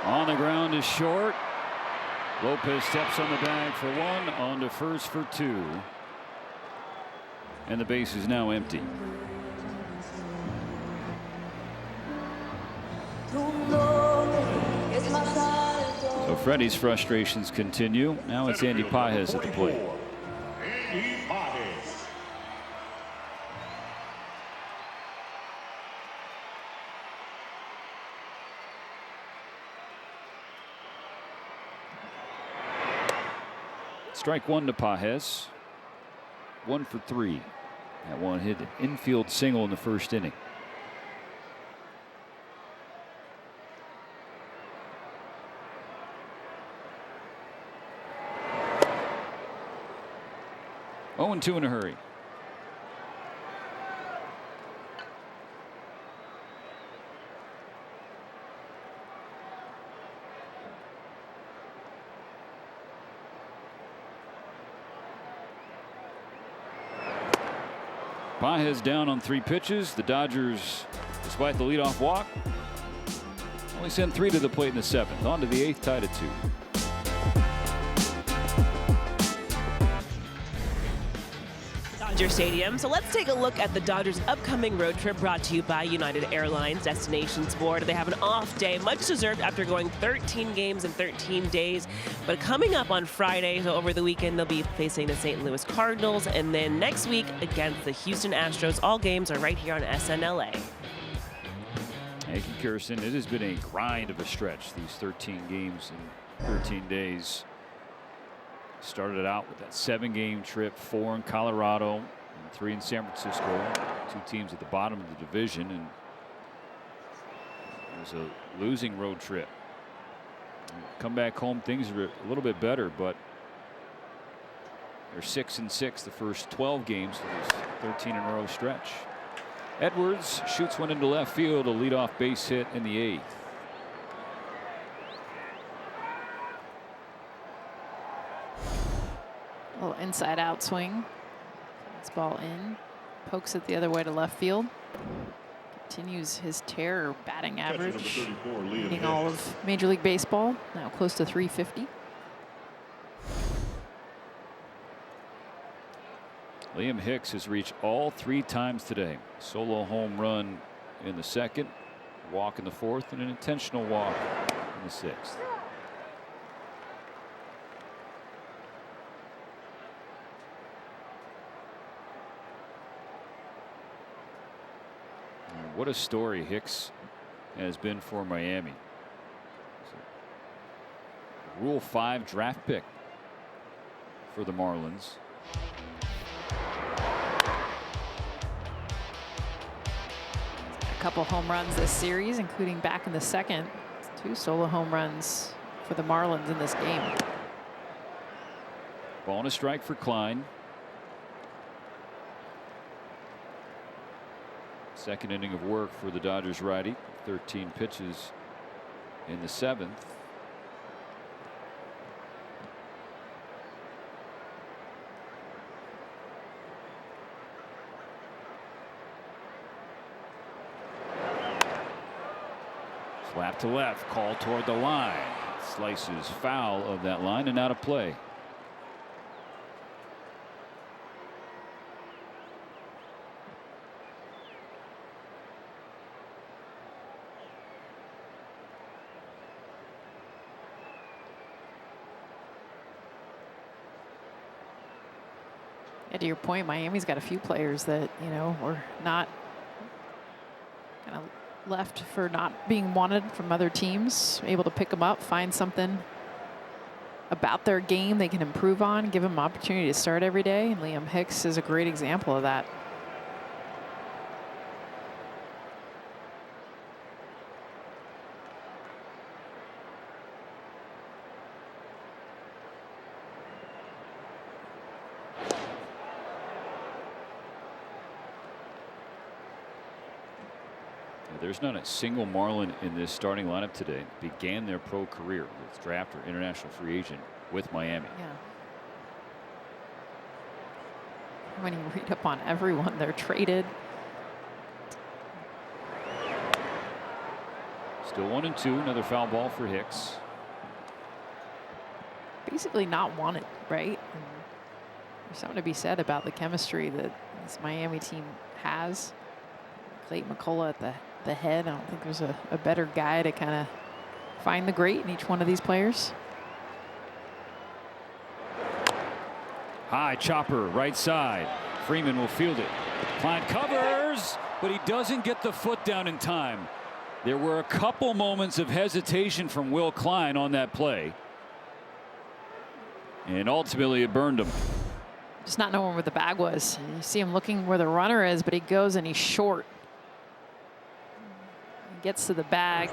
On the ground is short. Lopez steps on the bag for 1, on to first for 2. And the base is now empty. So Freddie's frustrations continue. Now it's Andy Pages at the plate. Strike 1 to Pages. 1 for 3. That one hit an infield single in the first inning. Oh, and 2 in a hurry. Pages down on 3 pitches. The Dodgers, despite the leadoff walk, only send 3 to the plate in the 7th. On to the 8th, tied at 2. Dodger Stadium. So let's take a look at the Dodgers' upcoming road trip brought to you by United Airlines Destinations Board. They have an off day, much deserved after going 13 games in 13 days. But coming up on Friday, so over the weekend, they'll be facing the St. Louis Cardinals. And then next week against the Houston Astros. All games are right here on SNLA. Thank you, Kirsten. It has been a grind of a stretch, these 13 games in 13 days. Started out with that 7-game trip, 4 in Colorado and 3 in San Francisco. 2 teams at the bottom of the division, and it was a losing road trip. Come back home, things are a little bit better, but they're 6-6 the first 12 games of this 13 in a row stretch. Edwards shoots one into left field, a leadoff base hit in the 8th. Little inside out swing. This ball in. Pokes it the other way to left field. Continues his terror batting average. Leading all of Major League Baseball. Now close to 350. Liam Hicks has reached all 3 times today. Solo home run in the 2nd, walk in the 4th, and an intentional walk in the 6th. What a story Hicks has been for Miami. Rule 5 draft pick for the Marlins. A couple home runs this series, including back in the 2nd. 2 solo home runs for the Marlins in this game. Ball and a strike for Klein. 2nd inning of work for the Dodgers righty. 13 pitches in the 7th. Slap to left, call toward the line. Slices foul of that line and out of play. Yeah, to your point, Miami's got a few players that, you know, were not kind of left for not being wanted from other teams. Able to pick them up, find something about their game they can improve on, give them an opportunity to start every day. And Liam Hicks is a great example of that. There's not a single Marlin in this starting lineup today. Began their pro career with draft or international free agent with Miami. Yeah. When you read up on everyone, they're traded. Still 1-2. Another foul ball for Hicks. Basically not wanted, right? And there's something to be said about the chemistry that this Miami team has. Clayton McCullough at the head. I don't think there's a better guy to kind of find the great in each one of these players. High chopper right side. Freeman will field it. Klein covers, but he doesn't get the foot down in time. There were a couple moments of hesitation from Will Klein on that play, and ultimately it burned him. Just not knowing where the bag was. You see him looking where the runner is, but he goes and he's short. Gets to the bag.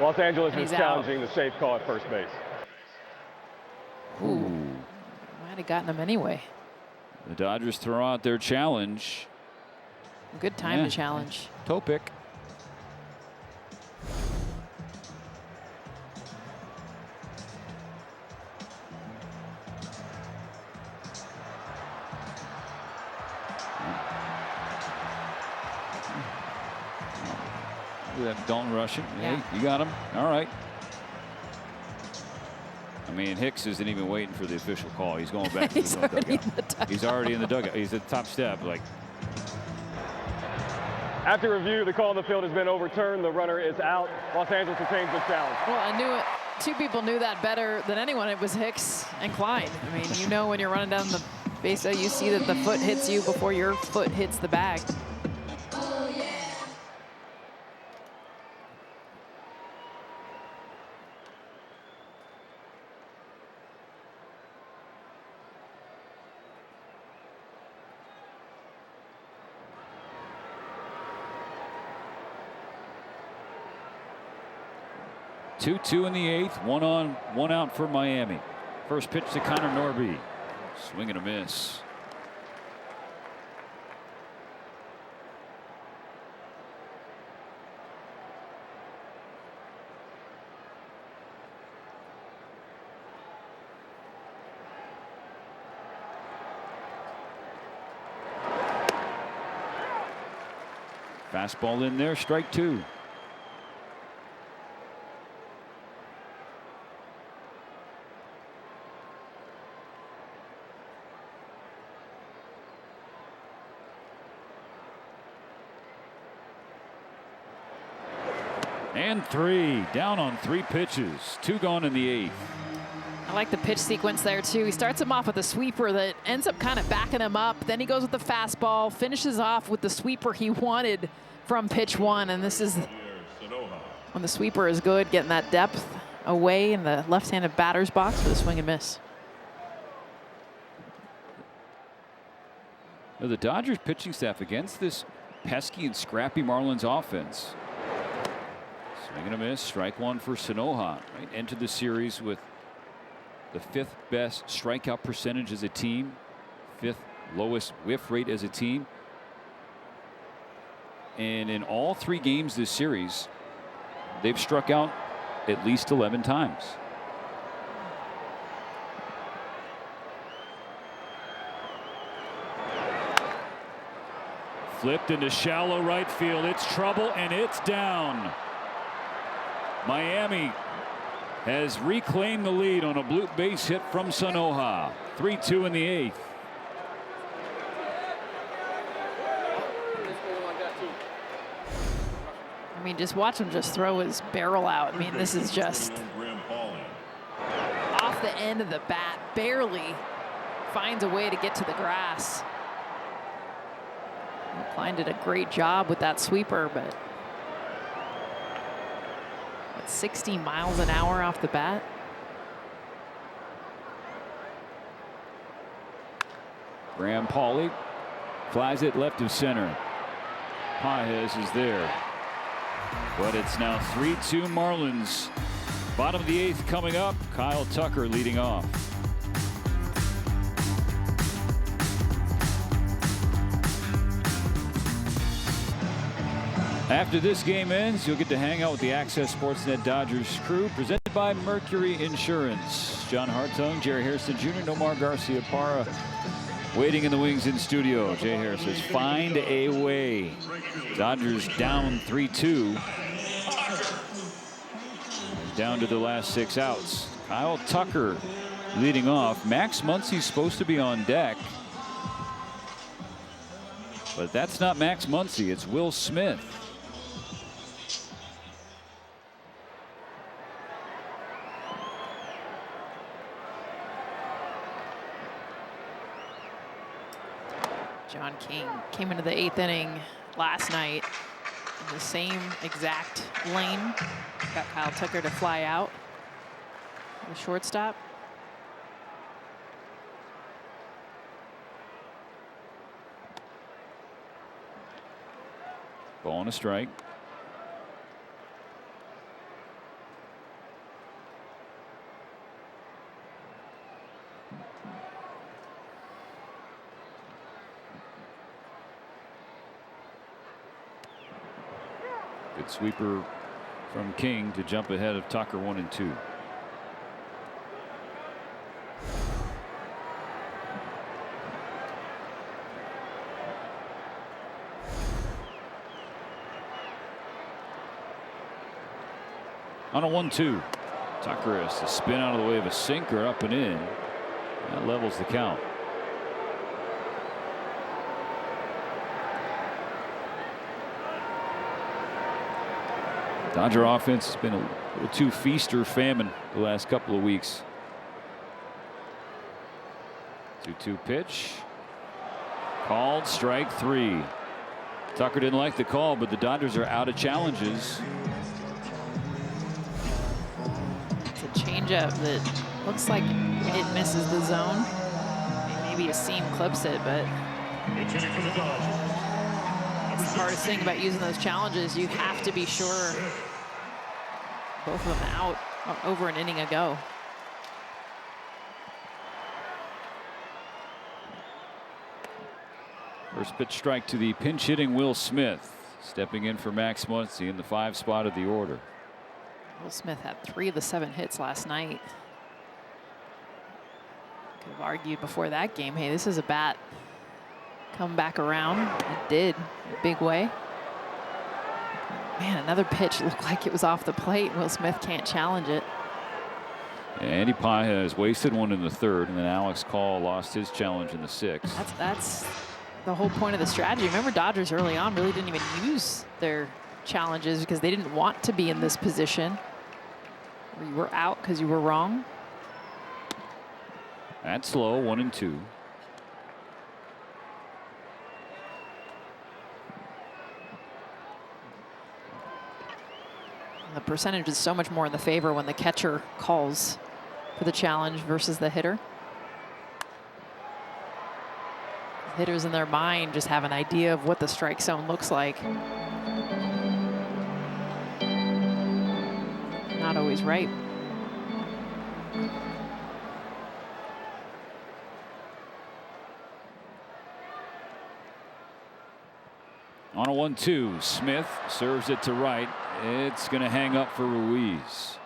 Los Angeles is challenging the safe call at first base. Ooh. Might have gotten him anyway. The Dodgers throw out their challenge. Good time to challenge. Toe pick. Look at that Dalton rushing. Yeah. Hey, you got him. All right. I mean, Hicks isn't even waiting for the official call. He's going back to He's the already dugout. in the dugout. He's already in the dugout. He's at the top step. Like, After review, the call on the field has been overturned. The runner is out. Los Angeles retains the challenge. Well, I knew it. Two people knew that better than anyone. It was Hicks and Klein. I mean, you know when you're running down the base, you see that the foot hits you before your foot hits the bag. 2-2 in the 8th. 1 on, 1 out for Miami. First pitch to Connor Norby. Swing and a miss. Fastball in there, strike 2. And 3, down on 3 pitches. 2 gone in the 8th. I like the pitch sequence there too. He starts him off with a sweeper that ends up kind of backing him up. Then he goes with the fastball, finishes off with the sweeper he wanted from pitch 1. And this is when the sweeper is good, getting that depth away in the left-handed batter's box for the swing and miss. Now the Dodgers pitching staff against this pesky and scrappy Marlins offense. Swing and a miss, strike 1 for Sanoja. Right, entered the series with the 5th best strikeout percentage as a team, 5th lowest whiff rate as a team. And in all 3 games this series, they've struck out at least 11 times. Flipped into shallow right field. It's trouble and it's down. Miami has reclaimed the lead on a bloop base hit from Sanoja. 3-2 in the 8th. I mean, just watch him just throw his barrel out. I mean, this is just off the end of the bat. Barely finds a way to get to the grass. Klein did a great job with that sweeper, but 60 miles an hour off the bat. Graham Pauley flies it left of center. Pages is there. But it's now 3-2 Marlins. Bottom of the 8th coming up. Kyle Tucker leading off. After this game ends, you'll get to hang out with the Access Sportsnet Dodgers crew, presented by Mercury Insurance. John Hartung, Jerry Harrison Jr., and Omar Garcia-Parra waiting in the wings in studio. Jay Harris says, find a way. Dodgers down 3-2. Down to the last 6 outs. Kyle Tucker leading off. Max Muncy's supposed to be on deck. But that's not Max Muncy, it's Will Smith. John King came into the 8th inning last night in the same exact lane. Got Kyle Tucker to fly out. The shortstop. Ball and a strike. Good sweeper from King to jump ahead of Tucker 1 and 2. On a 1-2. Tucker has to spin out of the way of a sinker, up and in. That levels the count. Dodger offense has been a little too feast or famine the last couple of weeks. 2-2 pitch. Called, strike 3. Tucker didn't like the call, but the Dodgers are out of challenges. It's a changeup that looks like it misses the zone. Maybe a seam clips it, but it's the hardest thing about using those challenges. You have to be sure both of them out over an inning ago. First pitch strike to the pinch hitting Will Smith. Stepping in for Max Muncy in the 5 spot of the order. Will Smith had 3 of the 7 hits last night. Could have argued before that game, hey, this is a bat come back around. It did in a big way. Man, another pitch looked like it was off the plate. Will Smith can't challenge it. Andy Pye has wasted one in the 3rd, and then Alex Call lost his challenge in the 6th. That's the whole point of the strategy. Remember, Dodgers early on really didn't even use their challenges because they didn't want to be in this position where you were out because you were wrong. That's low, 1-2. And the percentage is so much more in the favor when the catcher calls for the challenge versus the hitter. Hitters in their mind just have an idea of what the strike zone looks like. Not always right. On a 1-2, Smith serves it to right. It's going to hang up for Ruiz.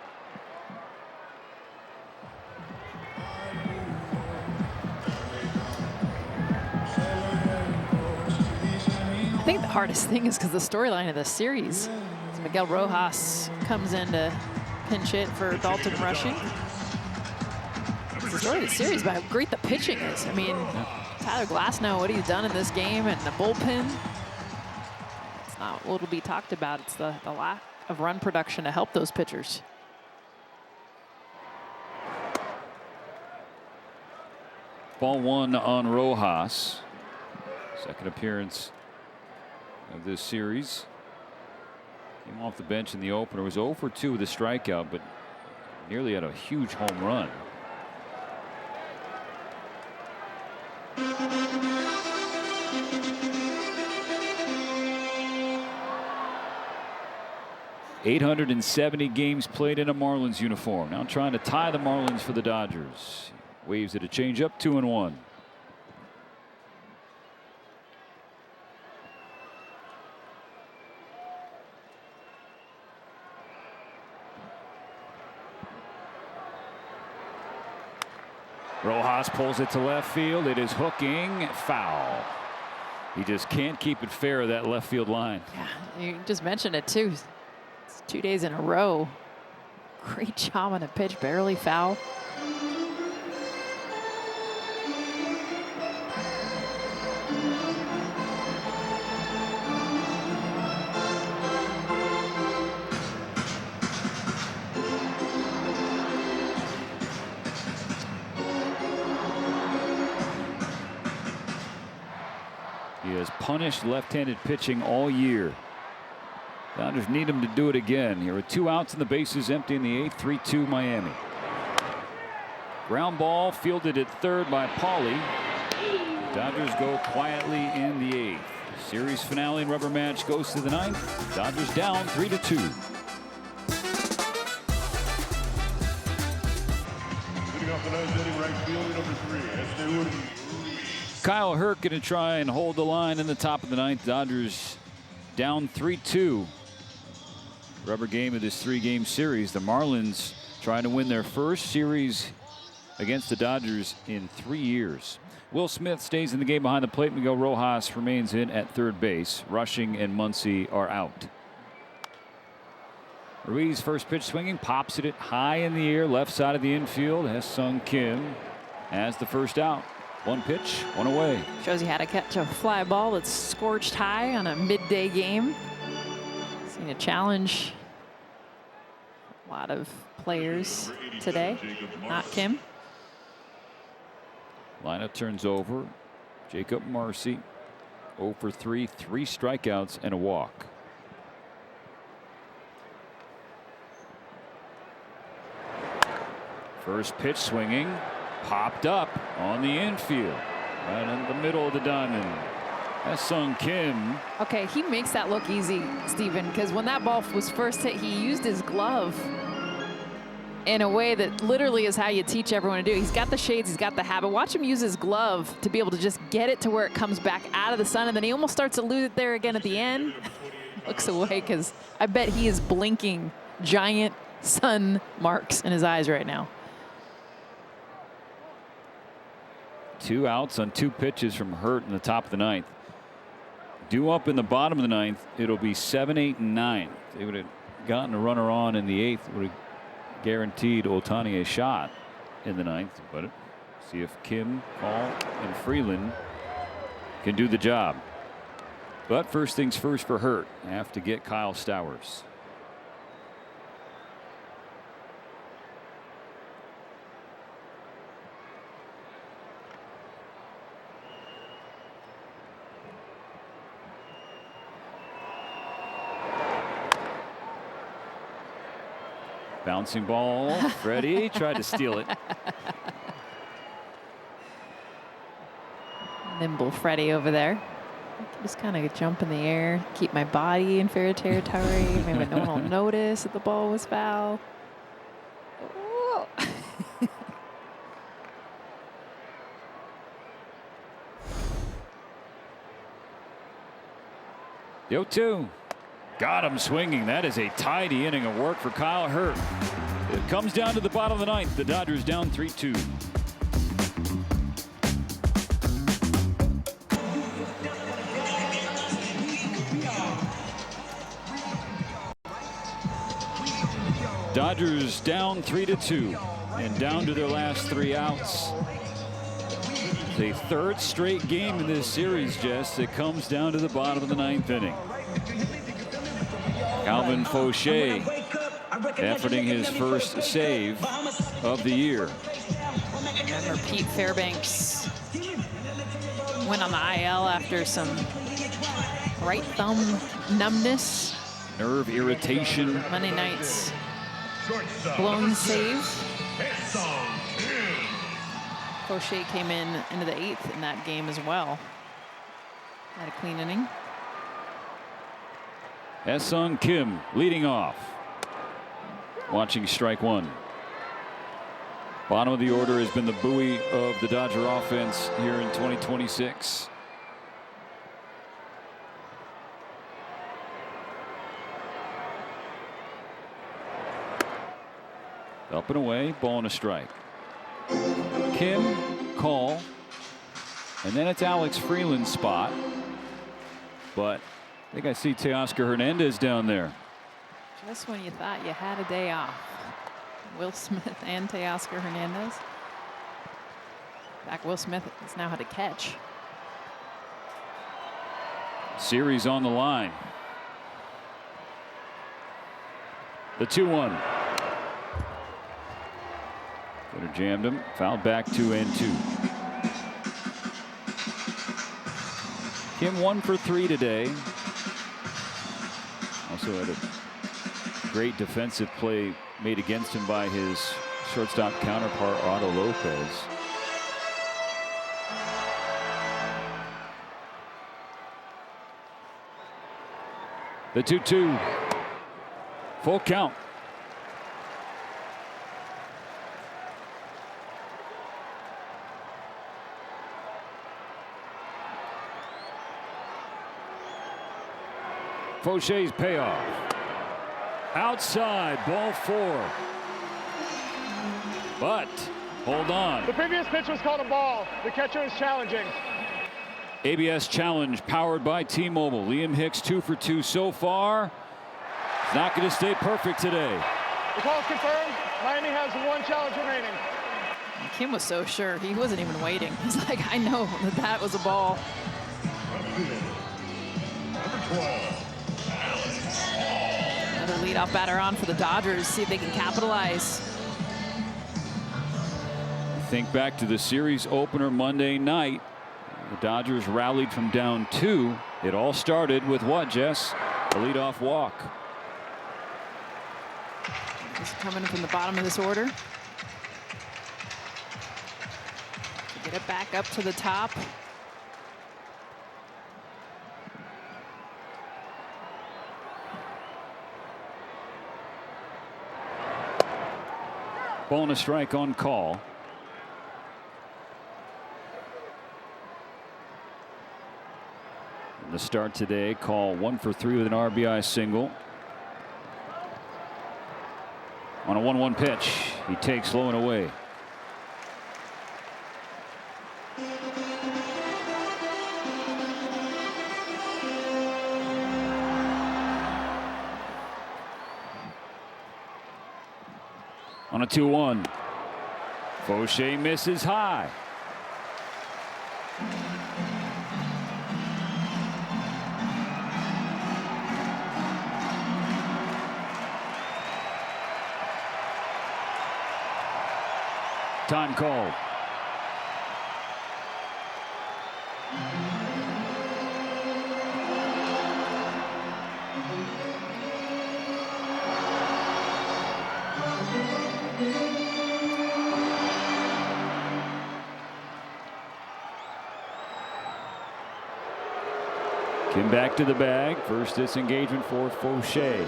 I think the hardest thing is because the storyline of the series is Miguel Rojas comes in to pinch hit for Dalton Rushing. It's the story of the series about how great the pitching is. I mean, Tyler Glasnow, what he's done in this game and the bullpen. It's not what will be talked about. It's the lack of run production to help those pitchers. Ball 1 on Rojas. Second appearance of this series. Came off the bench in the opener. Was 0 for 2 with a strikeout, but nearly had a huge home run. .870 games played in a Marlins uniform. Now trying to tie the Marlins for the Dodgers. Waves at a changeup, 2-1. Rojas pulls it to left field. It is hooking, foul. He just can't keep it fair of that left field line. Yeah, you just mentioned it too. It's 2 days in a row. Great job on a pitch, barely foul. He has punished left-handed pitching all year. Dodgers need him to do it again. Here are 2 outs and the bases empty in the 8th. 3-2 Miami. Ground ball fielded at third by Pauly. Dodgers go quietly in the 8th. Series finale and rubber match goes to the 9th. Dodgers down 3-2. Leading off the 9th inning, right field, number 3, Kyle Hurt going to try and hold the line in the top of the 9th. Dodgers down 3-2. Rubber game of this 3-game series. The Marlins trying to win their first series against the Dodgers in 3 years. Will Smith stays in the game behind the plate. Miguel Rojas remains in at third base. Rushing and Muncy are out. Ruiz first pitch swinging, pops it high in the air, left side of the infield. Ha-Seong Kim has the first out. One pitch, one away. Shows you how to catch a fly ball that's scorched high on a midday game. Seen a challenge. A lot of players today, not Kim. Lineup turns over. Jacob Marcy, 0 for 3, 3 strikeouts and a walk. First pitch swinging, popped up on the infield, right in the middle of the diamond. Ha-Seong Kim. Okay, he makes that look easy, Steven, because when that ball was first hit, he used his glove in a way that literally is how you teach everyone to do. He's got the shades, he's got the habit. Watch him use his glove to be able to just get it to where it comes back out of the sun, and then he almost starts to lose it there again at the end. Looks away because I bet he is blinking giant sun marks in his eyes right now. 2 outs on 2 pitches from Hurt in the top of the 9th. Due up in the bottom of the 9th, it'll be 7, 8, and 9. If they would have gotten a runner on in the 8th, would have guaranteed Ohtani a shot in the 9th. But see if Kim, Call, and Freeland can do the job. But first things first for Hurt. Have to get Kyle Stowers. Bouncing ball. Freddie tried to steal it. Nimble Freddie over there. Just kind of jump in the air, keep my body in fair territory. Maybe no one will notice that the ball was foul. The 0-2. Got him swinging. That is a tidy inning of work for Kyle Hurt. It comes down to the bottom of the 9th. The Dodgers down 3-2. Dodgers down 3-2 and down to their last 3 outs. The 3rd straight game in this series, Jess, that comes down to the bottom of the 9th inning. Calvin Fauché efforting his first save of the year. Remember Pete Fairbanks went on the IL after some right thumb numbness. Nerve irritation. Monday night's blown save. Fauché came into the 8th in that game as well. Had a clean inning. Ha-Seong Kim leading off. Watching strike 1. Bottom of the order has been the buoy of the Dodger offense here in 2026. Up and away, ball and a strike. Kim, Call, and then it's Alex Freeland's spot. But I think I see Teoscar Hernandez down there. Just when you thought you had a day off. Will Smith and Teoscar Hernandez. In fact, Will Smith has now had to catch. Series on the line. The 2-1. Cutter jammed him. Fouled back 2-2. Kim 1 for 3 today. Also had a great defensive play made against him by his shortstop counterpart Otto Lopez. The 2-2. Full count. Fauché's payoff. Outside, ball 4. But, hold on. The previous pitch was called a ball. The catcher is challenging. ABS challenge powered by T-Mobile. Liam Hicks 2 for 2 so far. It's not going to stay perfect today. The call is confirmed. Miami has 1 challenge remaining. Kim was so sure. He wasn't even waiting. He's like, I know that that was a ball. Another leadoff batter on for the Dodgers. See if they can capitalize. Think back to the series opener Monday night. The Dodgers rallied from down 2. It all started with what, Jess? A leadoff walk. Just coming from the bottom of this order. Get it back up to the top. Ball and a strike on call. And the start today, call 1 for 3 with an RBI single. On a 1-1 pitch, he takes low and away. On a 2-1. Fauché misses high. Time called. Kim back to the bag. First disengagement for Fauché.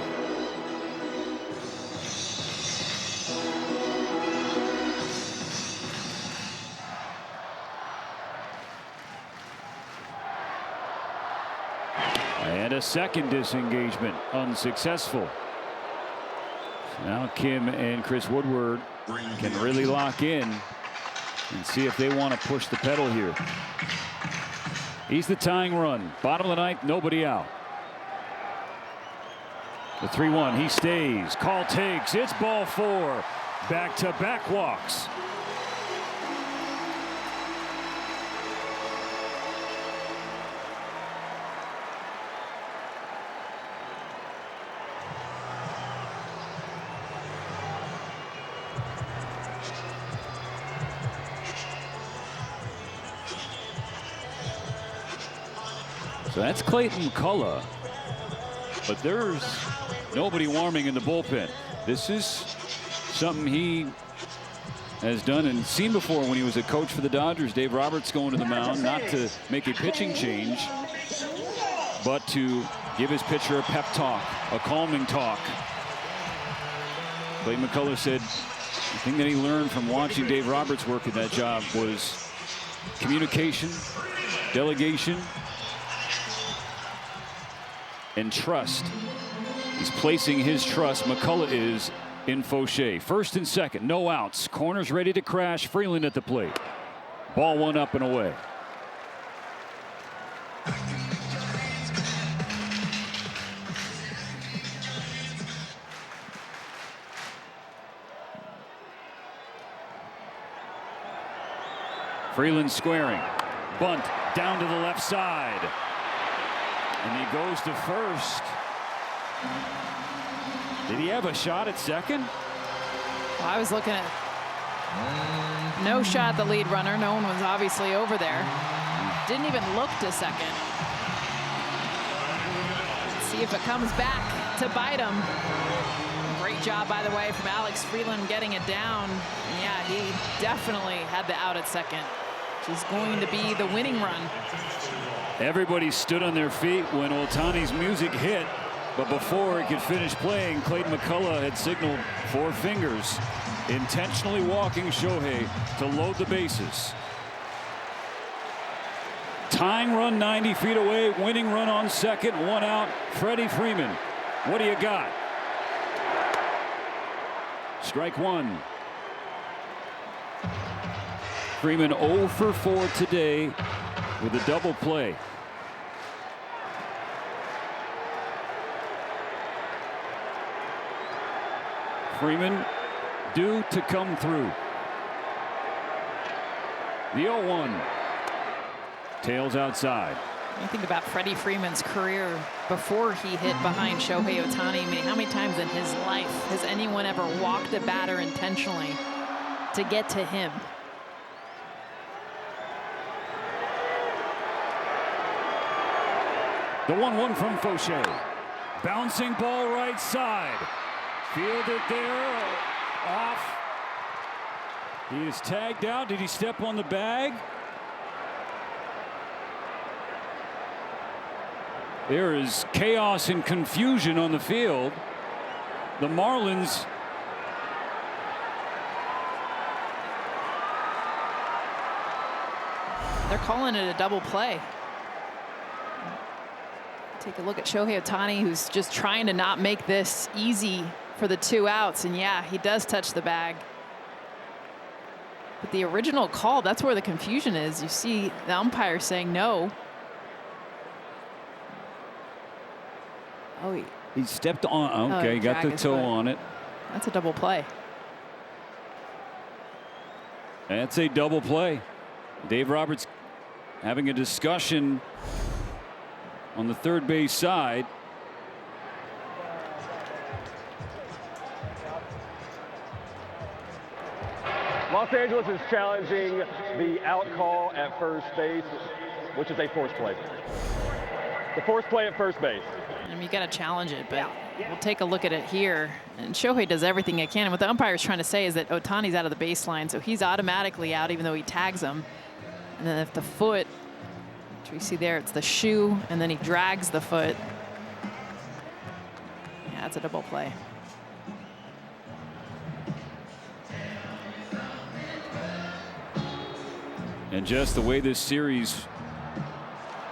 And a second disengagement, unsuccessful. Now Kim and Chris Woodward can really lock in and see if they want to push the pedal here. He's the tying run. Bottom of the ninth, nobody out. The 3-1, he stays. Call takes. It's ball 4. Back-to-back walks. So that's Clayton McCullough, but there's nobody warming in the bullpen. This is something he has done and seen before when he was a coach for the Dodgers. Dave Roberts going to the mound, not to make a pitching change, but to give his pitcher a pep talk, a calming talk. Clayton McCullough said the thing that he learned from watching Dave Roberts work at that job was communication, delegation, and trust. He's placing his trust, McCullough is, in Fauché. First and second, no outs. Corners ready to crash. Freeland at the plate. Ball 1 up and away. Freeland squaring. Bunt down to the left side. And he goes to first. Did he have a shot at second? Well, I was looking at no shot at the lead runner. No one was obviously over there. Didn't even look to second. Let's see if it comes back to bite him. Great job, by the way, from Alex Freeland getting it down. Yeah, he definitely had the out at second, which is going to be the winning run. Everybody stood on their feet when Ohtani's music hit, but before he could finish playing, Clayton McCullough had signaled 4 fingers, intentionally walking Shohei to load the bases. Tying run 90 feet away, winning run on second, 1 out. Freddie Freeman, what do you got? Strike 1. Freeman 0 for 4 today with a double play. Freeman due to come through. The 0-1. Tails outside. You think about Freddie Freeman's career before he hit behind Shohei Ohtani. I mean, how many times in his life has anyone ever walked a batter intentionally to get to him? The 1-1 from Fauché. Bouncing ball right side. Fielded there. Off. He is tagged out. Did he step on the bag? There is chaos and confusion on the field. The Marlins they're calling it a double play. Take a look at Shohei Ohtani, who's just trying to not make this easy for the 2 outs. And yeah, he does touch the bag. But the original call, that's where the confusion is. You see the umpire saying no. Oh, he stepped on. Okay, got the toe on it. That's a double play. That's a double play. Dave Roberts having a discussion on the third base side. Los Angeles is challenging the out call at first base, which is a forced play. The forced play at first base. I mean, you got to challenge it, but we'll take a look at it here. And Shohei does everything he can. And what the umpire is trying to say is that Ohtani's out of the baseline, so he's automatically out even though he tags him. And then if the foot, which we see there, it's the shoe, and then he drags the foot. Yeah, that's a double play. And just the way this series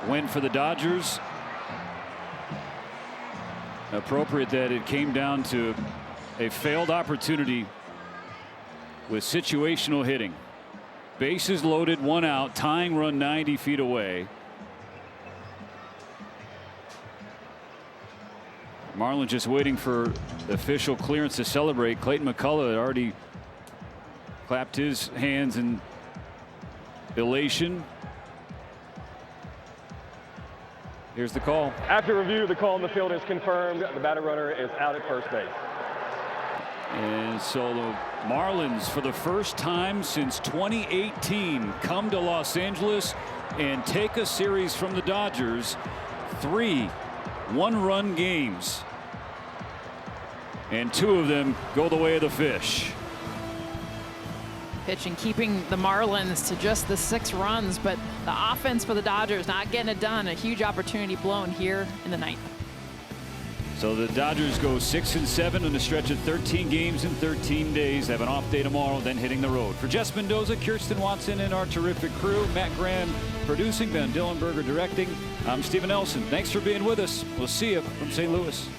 went for the Dodgers, appropriate that it came down to a failed opportunity with situational hitting. Bases loaded, 1 out, tying run 90 feet away. Marlins just waiting for official clearance to celebrate. Clayton McCullough had already clapped his hands in elation. Here's the call. After review, the call in the field is confirmed. The batter runner is out at first base. And so the Marlins, for the first time since 2018, come to Los Angeles and take a series from the Dodgers. 3 one-run games. And 2 of them go the way of the fish. Pitching keeping the Marlins to just the 6 runs, but the offense for the Dodgers not getting it done. A huge opportunity blown here in the 9th. So the Dodgers go 6-7 on a stretch of 13 games in 13 days. They have an off day tomorrow, then hitting the road. For Jess Mendoza, Kirsten Watson, and our terrific crew, Matt Graham producing, Van Dillenberger directing, I'm Stephen Nelson. Thanks for being with us. We'll see you from St. Louis.